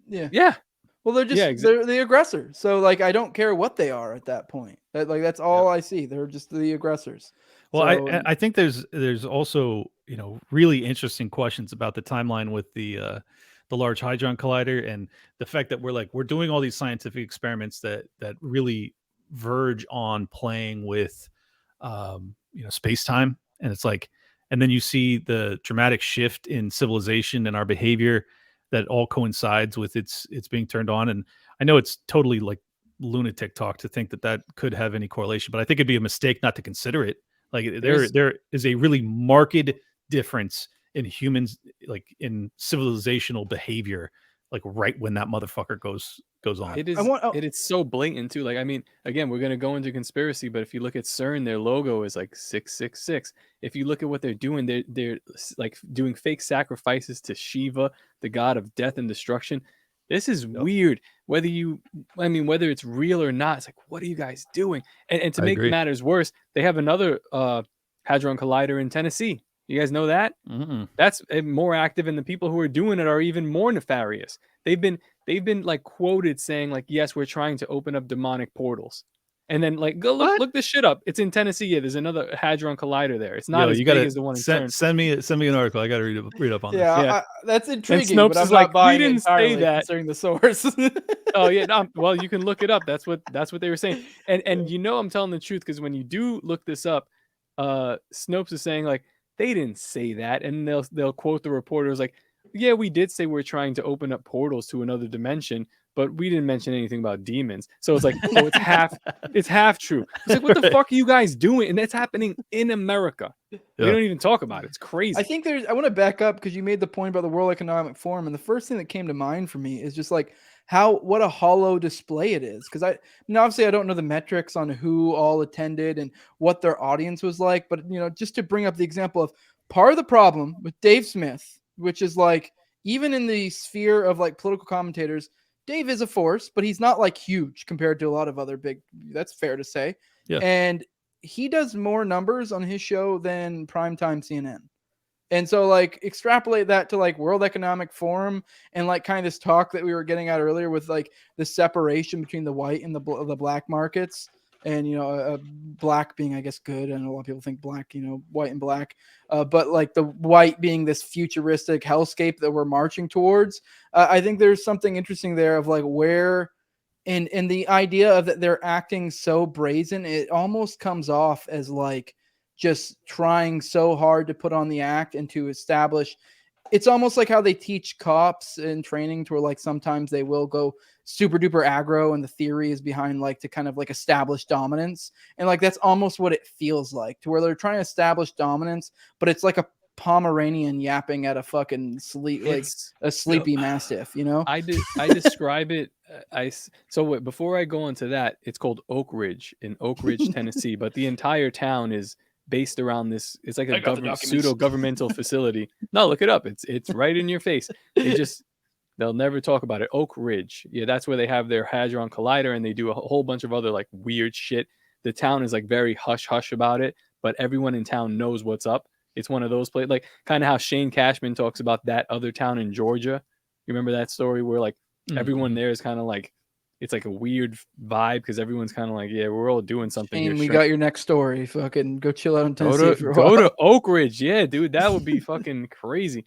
Yeah. Well, they're just they're the aggressor. So like I don't care what they are at that point. That's all I see. They're just the aggressors. Well, I think there's also really interesting questions about the timeline with the Large Hadron Collider, and the fact that we're doing all these scientific experiments that really verge on playing with space time, and it's like, and then you see the dramatic shift in civilization and our behavior that all coincides with it's being turned on. And I know it's totally like lunatic talk to think that could have any correlation, but I think it'd be a mistake not to consider it. Like there is a really marked difference in humans, like in civilizational behavior, like right when that motherfucker goes on. It is. It is so blatant too. Like I mean, again, we're gonna go into conspiracy, but if you look at CERN, their logo is like 666. If you look at what they're doing, they're like doing fake sacrifices to Shiva, the god of death and destruction. This is weird. Whether it's real or not, it's like, what are you guys doing? And to make matters worse, they have another Hadron Collider in Tennessee. You guys know that? Mm-mm. That's more active, and the people who are doing it are even more nefarious. They've been like quoted saying like, yes, we're trying to open up demonic portals. And then like, go look this shit up. It's in Tennessee. Yeah, there's another Hadron Collider there. It's not as big as the one in CERN. Send me an article. I got to read up on this. Yeah, that's intriguing. Snopes but I'm is not like, buying we didn't say that. Considering the source. Oh yeah, no, well you can look it up. That's what they were saying. And I'm telling the truth, because when you do look this up, Snopes is saying like, they didn't say that, and they'll quote the reporters like, Yeah, we did say we're trying to open up portals to another dimension, but we didn't mention anything about demons. So it's like, oh, it's half true. It's like, what the fuck are you guys doing? And that's happening in America. We don't even talk about it. It's crazy. I think I want to back up because you made the point about the World Economic Forum, and the first thing that came to mind for me is just like what a hollow display it is. Because obviously I don't know the metrics on who all attended and what their audience was like, but just to bring up the example of part of the problem with Dave Smith, which is like, even in the sphere of like political commentators, Dave is a force, but he's not like huge compared to a lot of other big, that's fair to say. Yeah. And he does more numbers on his show than primetime CNN. And so like extrapolate that to like World Economic Forum and like kind of this talk that we were getting at earlier with like the separation between the white and the black markets. And, black being, I guess, good. And a lot of people think black, white and black. But like the white being this futuristic hellscape that we're marching towards. I think there's something interesting there of like where and the idea of that they're acting so brazen, it almost comes off as like just trying so hard to put on the act and to establish. It's almost like how they teach cops in training to where like sometimes they will go super duper aggro and the theory is behind like to kind of like establish dominance. And like that's almost what it feels like, to where they're trying to establish dominance, but it's like a Pomeranian yapping at a fucking sleepy mastiff, I describe it. Before I go into that, it's called Oak Ridge in Oak Ridge, Tennessee, but the entire town is based around this. It's like a pseudo governmental facility. No, look it up. It's right in your face. They'll never talk about it. Oak Ridge. Yeah, that's where they have their Hadron Collider, and they do a whole bunch of other like weird shit. The town is like very hush hush about it, but everyone in town knows what's up. It's one of those places, like kind of how Shane Cashman talks about that other town in Georgia. You remember that story where like everyone there is kind of like, it's like a weird vibe because everyone's kind of like, yeah, we're all doing something Shane, here. we got your next story. Fucking go chill out in Tennessee for a go while. to Oak Ridge. Yeah, dude, that would be fucking crazy.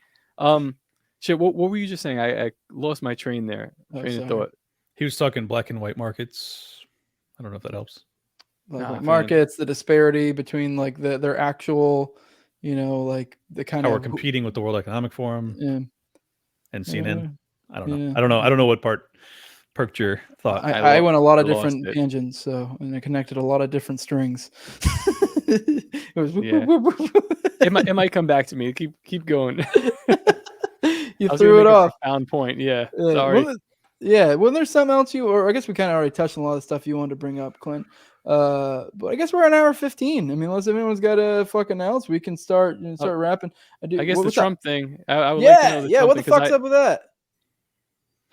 Shit, what were you just saying? I lost my train there. Train of thought. He was talking black and white markets. I don't know if that helps. Markets, the disparity between like their actual, like the kind how of we're competing with the World Economic Forum and CNN. I don't know. I don't know what part perked your thought. I went a lot of different tangents, and I connected a lot of different strings. It was it might come back to me. Keep going. You threw it off. Profound point. Yeah. Sorry. Wasn't there something else or I guess we kind of already touched on a lot of stuff you wanted to bring up, Clint. But I guess we're an hour 15. I mean, unless anyone's got a fucking else, we can start wrapping. I guess the Trump thing. I would like to know the Trump what the fuck's up with that?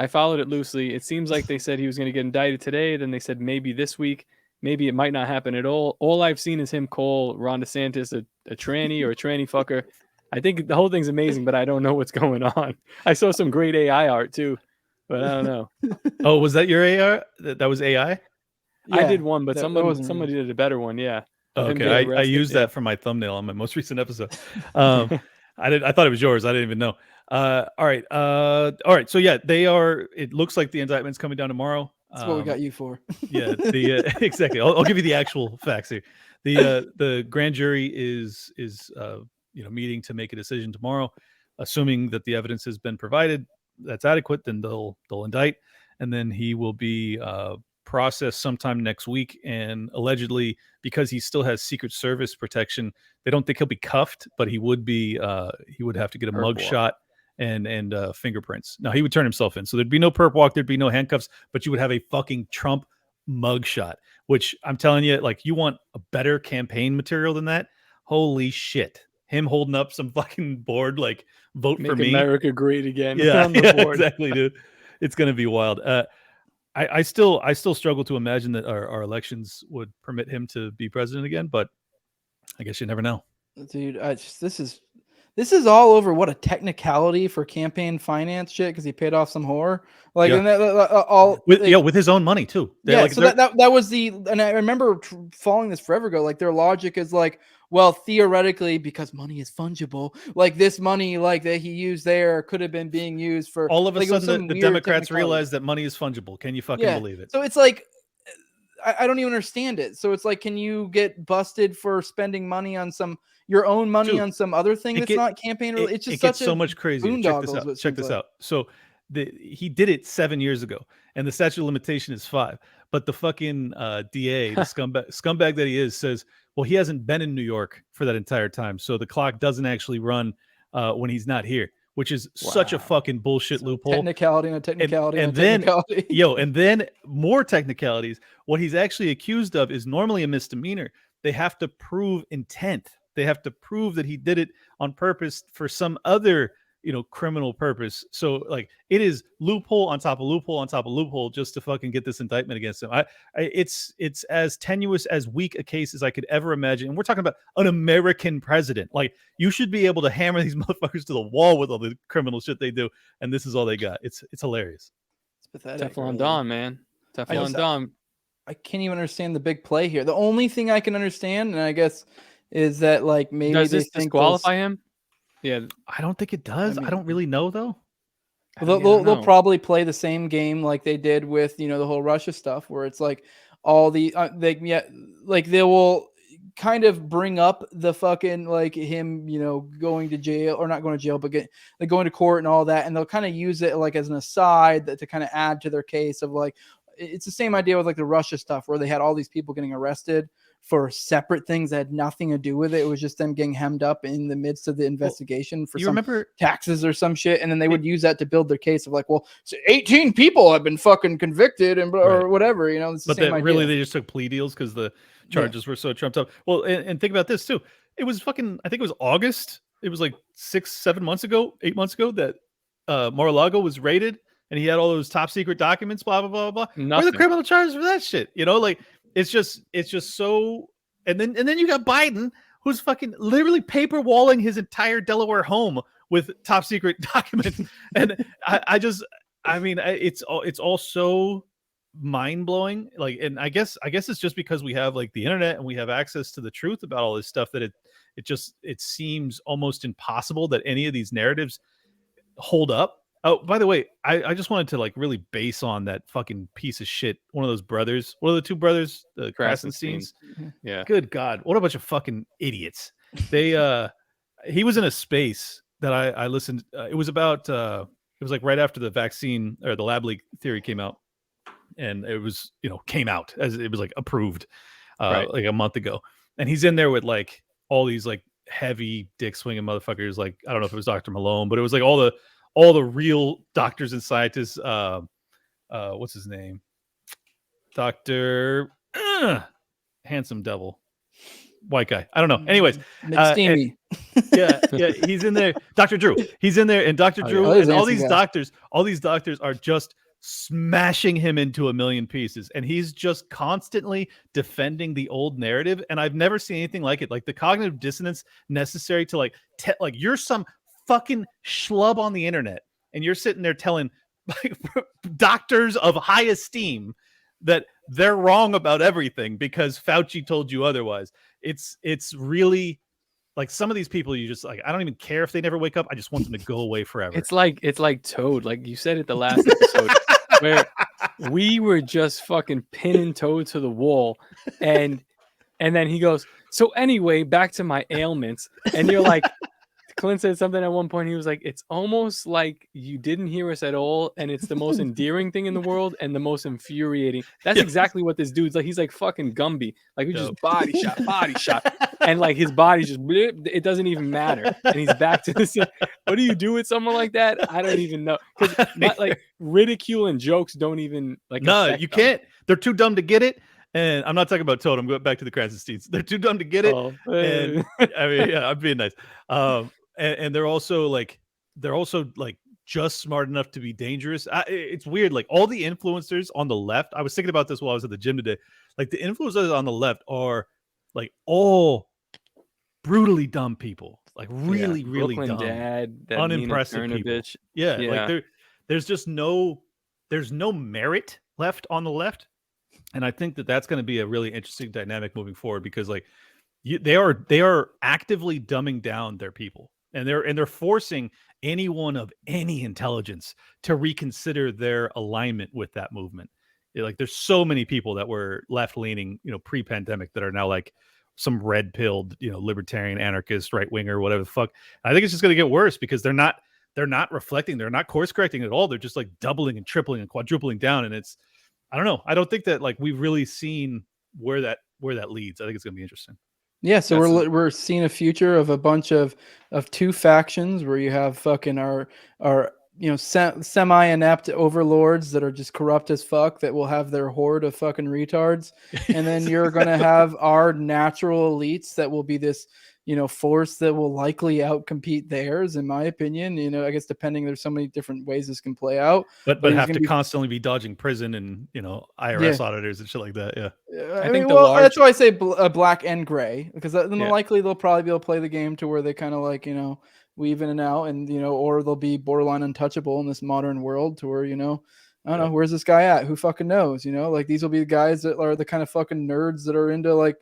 I followed it loosely. It seems like they said he was going to get indicted today. Then they said maybe this week. Maybe it might not happen at all. All I've seen is him call Ron DeSantis a tranny or a tranny fucker. I think the whole thing's amazing, but I don't know what's going on. I saw some great AI art too, but I don't know. Oh, was that your AI? That was AI? Yeah, I did one, but somebody did a better one. Yeah. Okay, I used that for my thumbnail on my most recent episode. I thought it was yours. I didn't even know. All right. So yeah, they are. It looks like the indictment's coming down tomorrow. That's what we got you for. Yeah, exactly. I'll give you the actual facts here. The grand jury is meeting to make a decision tomorrow, assuming that the evidence has been provided that's adequate. Then they'll indict, and then he will be processed sometime next week. And allegedly, because he still has Secret Service protection, they don't think he'll be cuffed, but he would have to get a mug shot and fingerprints. Now he would turn himself in, so there'd be no perp walk, there'd be no handcuffs, but you would have a fucking Trump mug shot, which I'm telling you, like, you want a better campaign material than that? Holy shit. Him holding up some fucking board like vote Make for me. America great again. Yeah, exactly, dude. It's gonna be wild. I still struggle to imagine that our elections would permit him to be president again, but I guess you never know. Dude, this is all over what a technicality for campaign finance shit because he paid off some whore. Like, and with his own money too. That was and I remember following this forever ago. Like, their logic is like, well, theoretically, because money is fungible, like this money like that he used there could have been being used for. All of a sudden, the Democrats realize that money is fungible. Can you fucking believe it? So it's like, I don't even understand it. So it's like, can you get busted for spending money on some, your own money Dude, on some other thing that's not campaign related. It's just it gets such so a much crazier. Check this out. So he did it 7 years ago, and the statute of limitation is 5. But the fucking DA, the scumbag that he is, says, well, he hasn't been in New York for that entire time, so the clock doesn't actually run when he's not here, which is such a fucking bullshit loophole. Technicality and a technicality and and a then, technicality. and then more technicalities. What he's actually accused of is normally a misdemeanor. They have to prove intent. They have to prove that he did it on purpose for some other, criminal purpose. So like it is loophole on top of loophole on top of loophole just to fucking get this indictment against him. It's as tenuous, as weak a case as I could ever imagine. And we're talking about an American president. Like, you should be able to hammer these motherfuckers to the wall with all the criminal shit they do. And this is all they got. It's hilarious. It's pathetic. Teflon Don, man. Teflon Don. I can't even understand the big play here. The only thing I can understand, and I guess, is that like maybe does they this think disqualify him? Yeah, I don't think it does. I don't really know though. They'll probably play the same game like they did with the whole Russia stuff, where it's like all the they will kind of bring up the fucking like him going to jail, or not going to jail, but going to court and all that, and they'll kind of use it like as an aside to kind of add to their case of like, it's the same idea with like the Russia stuff where they had all these people getting arrested for separate things that had nothing to do with it. It was just them getting hemmed up in the midst of the investigation for some taxes or some shit. And then they would use that to build their case of like, well, so 18 people have been fucking convicted or whatever, it's the same idea. Really they just took plea deals because the charges were so trumped up. Well, and think about this too. It was I think it was August. It was like 8 months ago that Mar-a-Lago was raided and he had all those top secret documents, blah, blah, blah, blah. What are the criminal charges for that shit? Like, it's just so, and then you got Biden, who's fucking literally paper walling his entire Delaware home with top secret documents. And it's all so mind blowing. Like, and I guess it's just because we have like the internet and we have access to the truth about all this stuff that it seems almost impossible that any of these narratives hold up. Oh, by the way, I just wanted to like really base on that fucking piece of shit. One of those brothers, one of the two brothers, the Krasensteins. Yeah. Good God. What a bunch of fucking idiots. He was in a space that I listened. It was about, it was like right after the vaccine or the lab leak theory came out, and it was, came out as it was like approved like a month ago. And he's in there with like all these like heavy dick swinging motherfuckers. Like, I don't know if it was Dr. Malone, but it was like all the real doctors and scientists. What's his name? Dr. Handsome Devil. White guy. I don't know. Anyways. He's in there. Dr. Drew. He's in there, and Dr. Drew and all these doctors are just smashing him into a million pieces. And he's just constantly defending the old narrative. And I've never seen anything like it. Like the cognitive dissonance necessary to like you're some fucking schlub on the internet and you're sitting there telling like doctors of high esteem that they're wrong about everything because Fauci told you otherwise. It's really like some of these people, you just like, I don't even care if they never wake up. I just want them to go away forever. It's like Toad, like you said it the last episode, where we were just fucking pinning Toad to the wall, and then he goes, so anyway, back to my ailments, and you're like, Clint said something at one point. He was like, it's almost like you didn't hear us at all. And it's the most endearing thing in the world and the most infuriating. That's exactly what this dude's like. He's like fucking Gumby. Like, we just body shot. And like his body just, blip, it doesn't even matter. And he's back to this. What do you do with someone like that? I don't even know. Because like ridicule and jokes don't even like. No, you can't. They're too dumb to get it. And I'm not talking about Toad. I'm going back to the Krasensteins. They're too dumb to get it. And I mean, I'm being nice. And they're also like just smart enough to be dangerous. It's weird. Like all the influencers on the left, I was thinking about this while I was at the gym today. Like the influencers on the left are like all brutally dumb people. Like really Brooklyn dumb, Dad, unimpressive people. Bitch. Yeah, like there's just no merit left on the left. And I think that's going to be a really interesting dynamic moving forward because like they are actively dumbing down their people. And they're forcing anyone of any intelligence to reconsider their alignment with that movement. Like there's so many people that were left leaning, pre-pandemic that are now like, some red-pilled, libertarian anarchist right winger, whatever the fuck. I think it's just going to get worse because they're not reflecting, they're not course correcting at all. They're just like doubling and tripling and quadrupling down, and it's, I don't know. I don't think that like we've really seen where that leads. I think it's going to be interesting. Yeah, so we're seeing a future of a bunch of two factions where you have fucking our semi-inept overlords that are just corrupt as fuck that will have their horde of fucking retards, and then you're gonna have our natural elites that will be this force that will likely outcompete theirs, in my opinion. I guess depending, there's so many different ways this can play out, but have to constantly be dodging prison and IRS auditors and shit like that. I think that's why I say black and gray, because then likely they'll probably be able to play the game to where they kind of like weave in and out, and or they'll be borderline untouchable in this modern world to where I don't know, where's this guy at, who fucking knows, like these will be the guys that are the kind of fucking nerds that are into like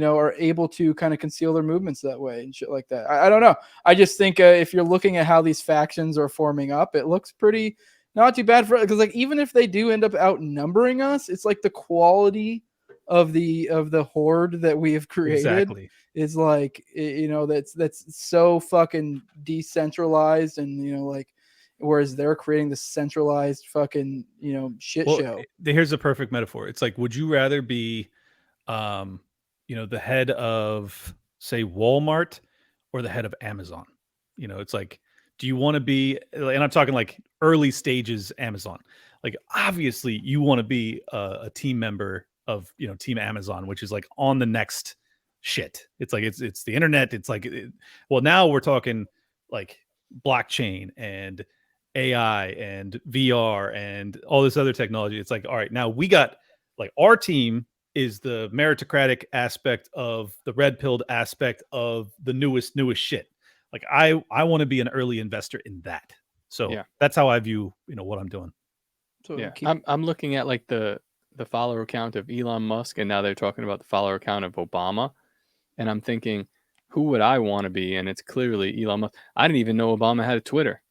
are able to kind of conceal their movements that way and shit like that. I don't know. I just think if you're looking at how these factions are forming up, it looks pretty not too bad for, because like even if they do end up outnumbering us, it's like the quality of the horde that we have created is like that's so fucking decentralized, and like whereas they're creating the centralized fucking shit show. Here's a perfect metaphor. It's like, would you rather be the head of, say, Walmart or the head of Amazon? It's like, do you want to be, and I'm talking like early stages Amazon, like obviously you want to be a team member of, Team Amazon, which is like on the next shit. It's like, it's the internet. It's like, well, now we're talking like blockchain and AI and VR and all this other technology. It's like, all right, now we got like our team is the meritocratic aspect of the red-pilled aspect of the newest shit. Like I want to be an early investor in that. So that's how I view, what I'm doing. So I'm looking at like the follower count of Elon Musk, and now they're talking about the follower count of Obama. And I'm thinking, who would I want to be? And it's clearly Elon Musk. I didn't even know Obama had a Twitter.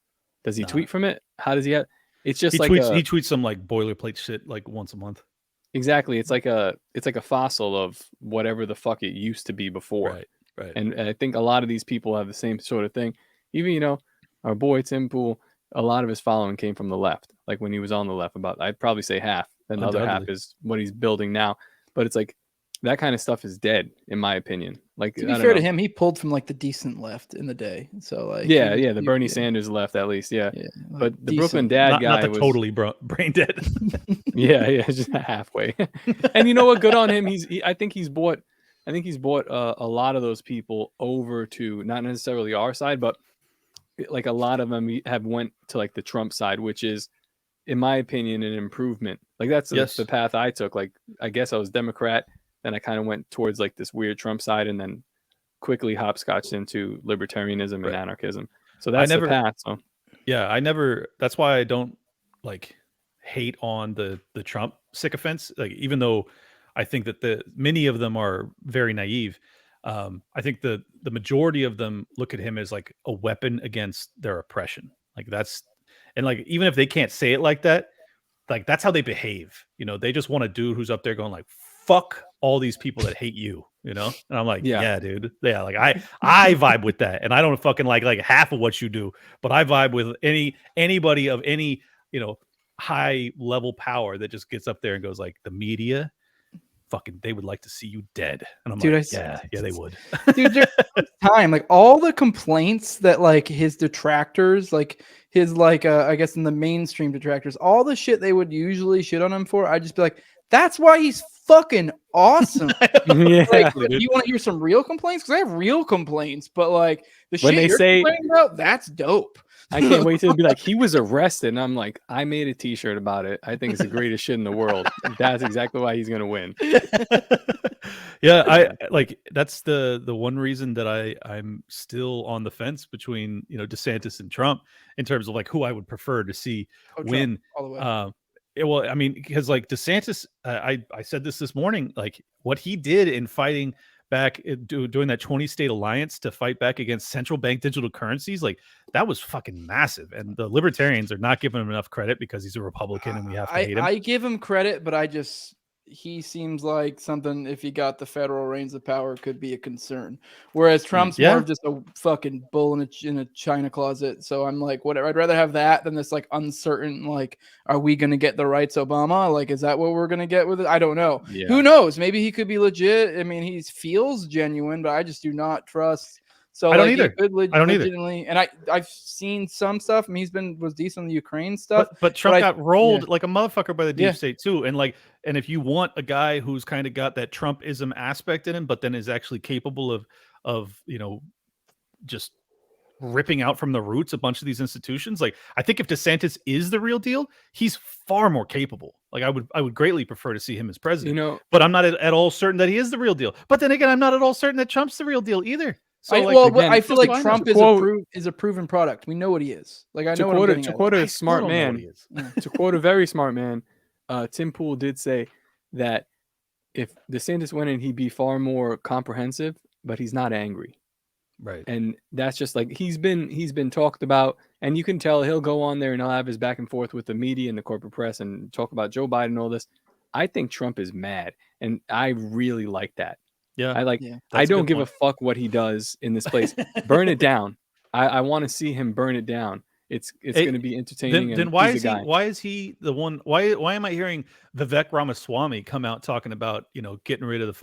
Does he tweet from it? How does he have? It's just he tweets some like boilerplate shit like once a month. Exactly. It's like a fossil of whatever the fuck it used to be before. Right. And I think a lot of these people have the same sort of thing. Even, our boy Tim Pool, a lot of his following came from the left. Like when he was on the left, I'd probably say half. And the other half is what he's building now. But it's like that kind of stuff is dead, in my opinion. Like, to be fair to him, he pulled from like the decent left in the day. So like the Bernie Sanders left at least, like but the decent. Brooklyn Dad guy not the was totally brain dead. just halfway. And you know what? Good on him. I think he's bought a lot of those people over to not necessarily our side, but like a lot of them have went to like the Trump side, which is, in my opinion, an improvement. Like that's the path I took. Like I guess I was Democrat, then I kind of went towards like this weird Trump side, and then quickly hopscotched into libertarianism and anarchism. So that's the path. So that's why I don't like hate on the Trump sycophants. Like, even though I think that many of them are very naive, I think the majority of them look at him as like a weapon against their oppression. Like and like, even if they can't say it like that, like that's how they behave. They just want a dude who's up there going like, fuck all these people that hate you, and I'm like, yeah, dude. Yeah. Like I vibe with that. And I don't fucking like half of what you do, but I vibe with anybody of any, high level power that just gets up there and goes like, the media, fucking, they would like to see you dead. And I'm like, yeah, they would. Dude, there's time, like all the complaints that like his detractors, like his like I guess in the mainstream detractors, all the shit they would usually shit on him for, I'd just be like, that's why he's fucking awesome. Like, you want to hear some real complaints? Because I have real complaints, but like the when shit they you're say complaining about, that's dope. I can't wait to be like, he was arrested, and I'm like, I made a T-shirt about it. I think it's the greatest shit in the world. That's exactly why he's gonna win. I like, that's the one reason that I'm still on the fence between DeSantis and Trump in terms of like who I would prefer to see win. All the way. Well, I mean, because like DeSantis, I said this morning, like what he did in fighting back, doing that 20-state alliance to fight back against central bank digital currencies, like that was fucking massive. And the libertarians are not giving him enough credit because he's a Republican and we have to hate him. I give him credit, but I just he seems like something, if he got the federal reins of power, could be a concern. Whereas Trump's more Yeah. of just a fucking bull in a china closet. So I'm like, whatever. I'd rather have that than this like uncertain, like, are we going to get the rights Obama? Like, is that what we're going to get with it? I don't know. Yeah. Who knows? Maybe he could be legit. I mean, he feels genuine, but I just do not trust. So I don't like, either. he could I don't either. legitimately, and I've seen some stuff. I mean, was decent on the Ukraine stuff, but Trump got rolled yeah. like a motherfucker by the deep Yeah. state too. And if you want a guy who's kind of got that Trumpism aspect in him, but then is actually capable of just ripping out from the roots a bunch of these institutions, like I think if DeSantis is the real deal, he's far more capable. Like I would greatly prefer to see him as president. But I'm not at all certain that he is the real deal. But then again, I'm not at all certain that Trump's the real deal either. So I feel like Trump is a proven product. We know what he is. Like to quote a smart man, to quote a very smart man, Tim Pool did say that if DeSantis went in, he'd be far more comprehensive, but he's not angry. Right. And that's just like he's been talked about, and you can tell he'll go on there and he'll have his back and forth with the media and the corporate press and talk about Joe Biden and all this. I think Trump is mad, and I really like that. Yeah. I don't give a fuck what he does in this place. Burn it down. I want to see him burn it down. It's going to be entertaining. Then why is he the one? Why am I hearing Vivek Ramaswamy come out talking about getting rid of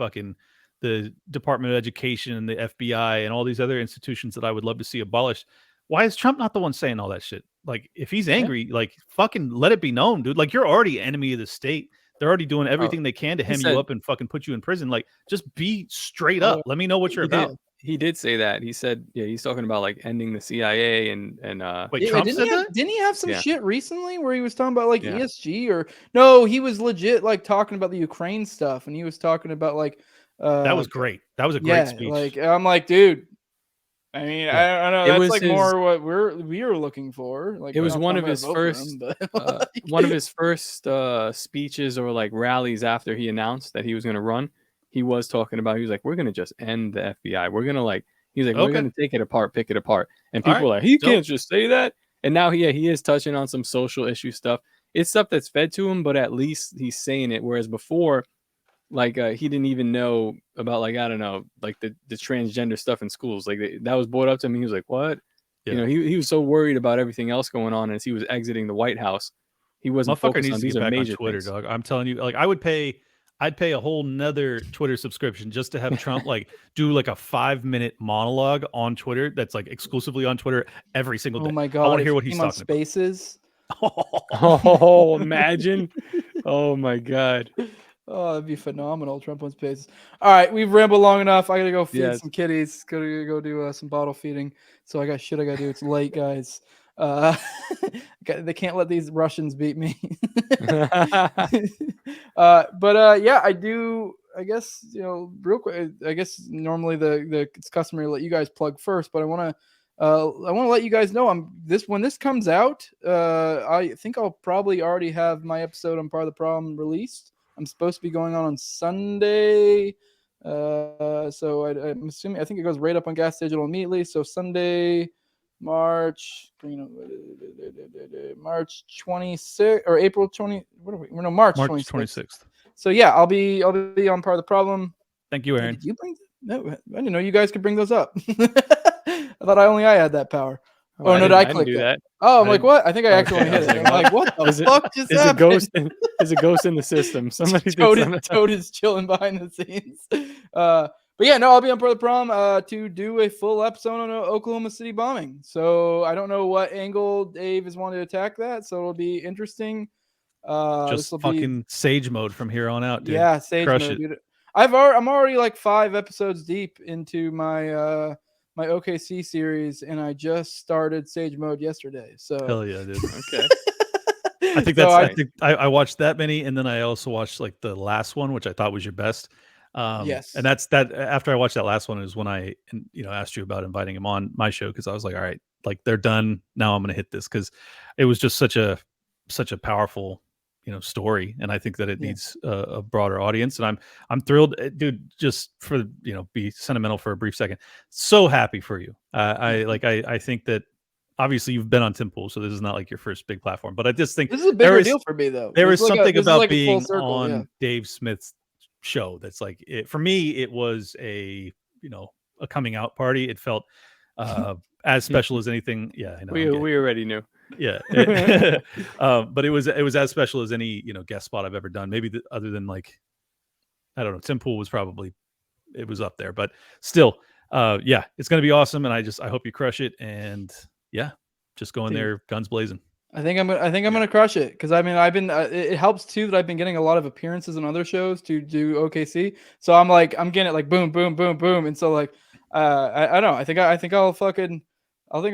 the Department of Education and the FBI and all these other institutions that I would love to see abolished? Why is Trump not the one saying all that shit? Like if he's angry, like fucking let it be known, dude. Like you're already enemy of the state. They're already doing everything they can to hem you up and fucking put you in prison. Like, just be straight up. Let me know what you're about. He did say that. He said, yeah, he's talking about like ending the CIA and wait, Trump said that? Didn't he have some shit recently where he was talking about like ESG or no? He was legit like talking about the Ukraine stuff, and he was talking about like that was great. That was a great speech. Like I'm like, dude. I mean, I don't know. That's like more what we were looking for. Like it was one of his first one of his first speeches or like rallies after he announced that he was going to run. He was talking about, he was like, we're going to just end the FBI. We're going to he's like, we're going to take it apart, pick it apart. And people were like, he can't just say that. And now he is touching on some social issue stuff. It's stuff that's fed to him, but at least he's saying it. Whereas before, he didn't even know about I don't know, like the transgender stuff in schools. Like that was brought up to him. He was like, what? Yeah. He was so worried about everything else going on as he was exiting the White House. He wasn't focused on these are major Twitter, things. dog. I'm telling you, I'd pay a whole nother Twitter subscription just to have Trump do a 5-minute monologue on Twitter that's exclusively on Twitter every single day. Oh my God. I want to hear what he's talking Spaces. about. Oh, imagine. Oh my God. Oh, that'd be phenomenal. Trump on Spaces. All right, we've rambled long enough. I gotta go feed some kitties. Gotta go do some bottle feeding. So I got shit I gotta do. It's late, guys. They can't let these Russians beat me. Yeah, I do. I guess real quick. I guess normally it's customary to let you guys plug first, but I want to let you guys know when this comes out. I think I'll probably already have my episode on Part of the Problem released. I'm supposed to be going on Sunday. So I'm assuming, I think it goes right up on Gas Digital immediately. So Sunday, March 26th or April 20. What are we? No, March 26th. So yeah, I'll be on Part of the Problem. Thank you, Aaron. Did you bring? No, I didn't know you guys could bring those up. I thought I had that power. Oh, no, did I click that? Oh, I'm like, what? I think I actually hit it. I'm like, what the fuck just happened? Is a ghost in the system? Somebody Toad is chilling behind the scenes. But yeah, no, I'll be on Part of the Problem to do a full episode on Oklahoma City bombing. So I don't know what angle Dave is wanting to attack that. So it'll be interesting. Just fucking Sage mode from here on out, dude. Yeah, Sage mode, dude. I'm already 5 episodes deep into my my OKC series, and I just started Sage mode yesterday. So hell yeah, dude. Okay. I think that's. I watched that many, and then I also watched the last one, which I thought was your best. Yes. And that's that. After I watched that last one, is when I asked you about inviting him on my show, because I was like, all right, they're done now. I'm gonna hit this because it was just such a powerful story, and I think that it needs a broader audience, and I'm thrilled, dude. Just for be sentimental for a brief second, so happy for you. I think that obviously you've been on Tim Pool, so this is not like your first big platform. But I just think This is a bigger deal for me, though. There This is like something this is about like a full being circle, on yeah. Dave Smith's show that's like for me. It was a a coming out party. It felt as special as anything. Yeah, I know. We already knew. Yeah, but it was as special as any guest spot I've ever done. Maybe other than like I don't know, Tim Pool was probably it was up there, but still, yeah, it's gonna be awesome, and I hope you crush it, and yeah, just go in there guns blazing. I think I'm gonna crush it because I mean I've been it helps too that I've been getting a lot of appearances in other shows to do OKC, so I'm getting it like boom boom boom boom, and so like I don't know, I think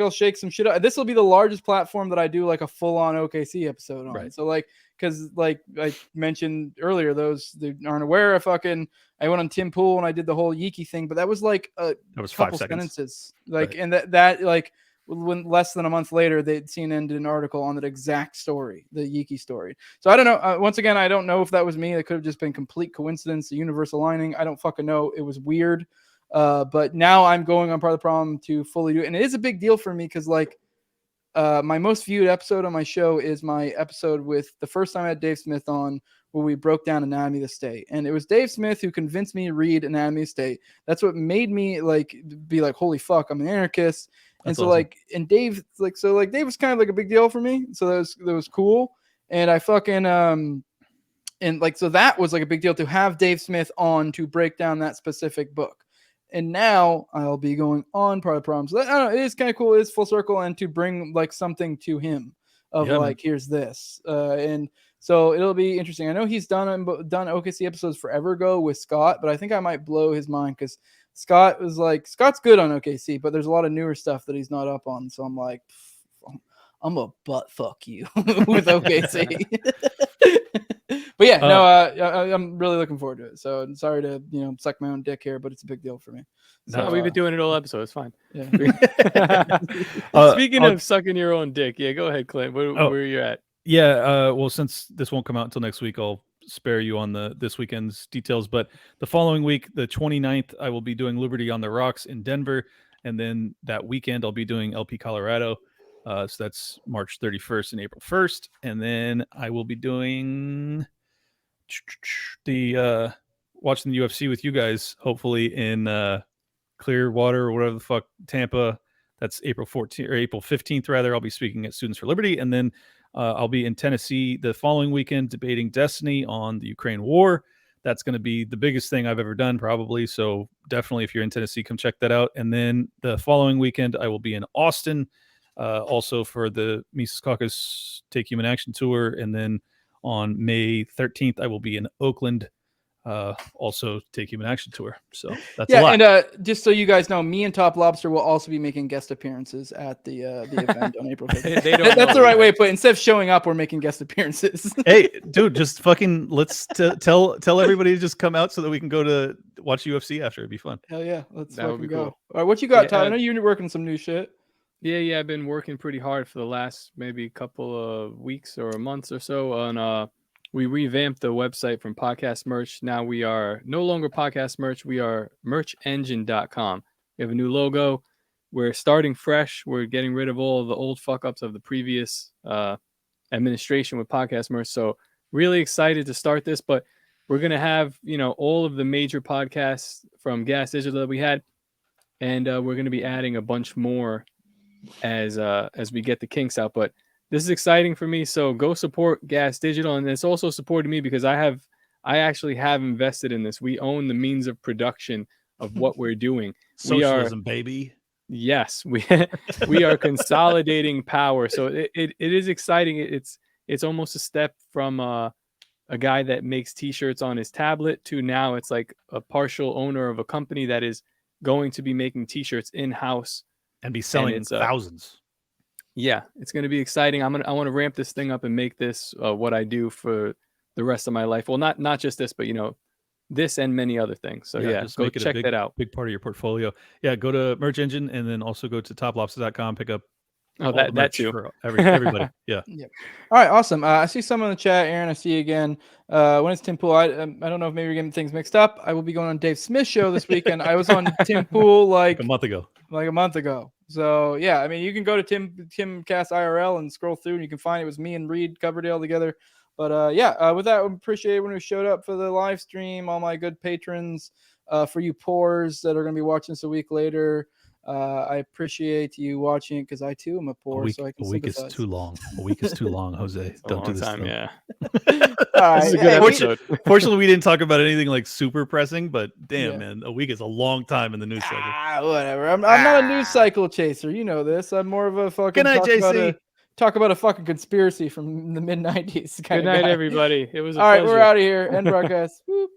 I'll shake some shit up. This will be the largest platform that I do like a full on OKC episode on. Right. So like because like I mentioned earlier, those that aren't aware, I went on Tim Pool and I did the whole Yeeky thing, but that was like a couple 5 seconds. sentences, like Right. and that like. When less than a month later, they'd seen an article on that exact story, the Yeeky story. So I don't know. Once again, I don't know if that was me. It could have just been complete coincidence, the universe aligning. I don't fucking know. It was weird. But now I'm going on Part of the Problem to fully do it. And it is a big deal for me because like my most viewed episode on my show is my episode with the first time I had Dave Smith on where we broke down Anatomy of the State. And it was Dave Smith who convinced me to read Anatomy of the State. That's what made me like be like, holy fuck, I'm an anarchist. And That's so awesome. like, and Dave, like, so like Dave was kind of like a big deal for me. So that was cool. And I fucking, and like, so that was like a big deal to have Dave Smith on to break down that specific book. And now I'll be going on Part of the Problem. So I don't know, it is kind of cool. It is full circle, and to bring like something to him of like, here's this. And so it'll be interesting. I know he's done OKC episodes forever ago with Scott, but I think I might blow his mind because Scott was like, Scott's good on OKC, but there's a lot of newer stuff that he's not up on. So I'm like, I'm a butt fuck you with OKC. But yeah, no, I'm really looking forward to it. So I'm sorry to suck my own dick here, but it's a big deal for me. So, No, we've been doing it all episode. It's fine. Yeah. Speaking of sucking your own dick, yeah, go ahead, Clint. Where are you at? Yeah, well, since this won't come out until next week, I'll spare you on this weekend's details. But the following week, the 29th, I will be doing Liberty on the Rocks in Denver. And then that weekend, I'll be doing LP Colorado. So that's March 31st and April 1st. And then I will be doing watching the UFC with you guys, hopefully in Clearwater or whatever the fuck, Tampa. That's April 14th or April 15th, rather. I'll be speaking at Students for Liberty. And then I'll be in Tennessee the following weekend debating Destiny on the Ukraine war. That's going to be the biggest thing I've ever done, probably. So definitely, if you're in Tennessee, come check that out. And then the following weekend, I will be in Austin, also for the Mises Caucus Take Human Action Tour. And then on May 13th, I will be in Oakland, also Take Human Action Tour. So that's a lot. And just so you guys know, me and TopLobsta will also be making guest appearances at the event on April 5th. That's the right way to put it. Instead of showing up, we're making guest appearances. Hey, dude, just fucking let's tell everybody to just come out so that we can go to watch UFC after. It'd be fun. Hell yeah, let's That would fucking be go. cool. All right, what you got, Yeah, Ty? I know you're working on some new shit. Yeah, I've been working pretty hard for the last maybe couple of weeks or months or so on we revamped the website from podcast merch. Now we are no longer podcast merch. We are merchengine.com. We have a new logo. We're starting fresh. We're getting rid of all the old fuck ups of the previous administration with podcast merch. So really excited to start this, but we're going to have, all of the major podcasts from Gas Digital that we had. And we're going to be adding a bunch more as we get the kinks out. But this is exciting for me, so go support Gas Digital, and it's also supported me because I actually have invested in this. We own the means of production of what we're doing. Socialism, baby. Yes, we are consolidating power. So it is exciting. It's almost a step from a guy that makes T-shirts on his tablet to now it's like a partial owner of a company that is going to be making T-shirts in-house and be selling thousands. Yeah, it's going to be exciting. I want to ramp this thing up and make this what I do for the rest of my life. Well, not just this, but this and many other things. So yeah, go check that out. Big part of your portfolio. Yeah, go to Merch Engine and then also go to toplobsta.com. Pick up. That too. For everybody. Yeah. Yep. All right. Awesome. I see someone in the chat. Aaron, I see you again. When it's Tim Pool, I don't know if maybe you're getting things mixed up. I will be going on Dave Smith's show this weekend. I was on Tim Pool like a month ago. So yeah, I mean, you can go to Tim Cast IRL and scroll through, and you can find it was me and Reed Coverdale together. But with that, we appreciate everyone who showed up for the live stream, all my good patrons, for you poors that are going to be watching this a week later. I appreciate you watching it because I too am a poor, so I can a week sympathize. is too long. A week is too long, Jose. It's a Don't long do this. time, to me. yeah. All This is a right, good hey, episode. Fortunately, we didn't talk about anything like super pressing, but damn, Yeah. man, a week is a long time in the news cycle. Whatever. I'm not a news cycle chaser. You know this. I'm more of a fucking Good night, JC. talk about a fucking conspiracy from the mid-90s kind Good of night, guy. everybody. It was a All right, pleasure. we're out of here. End broadcast. Whoop.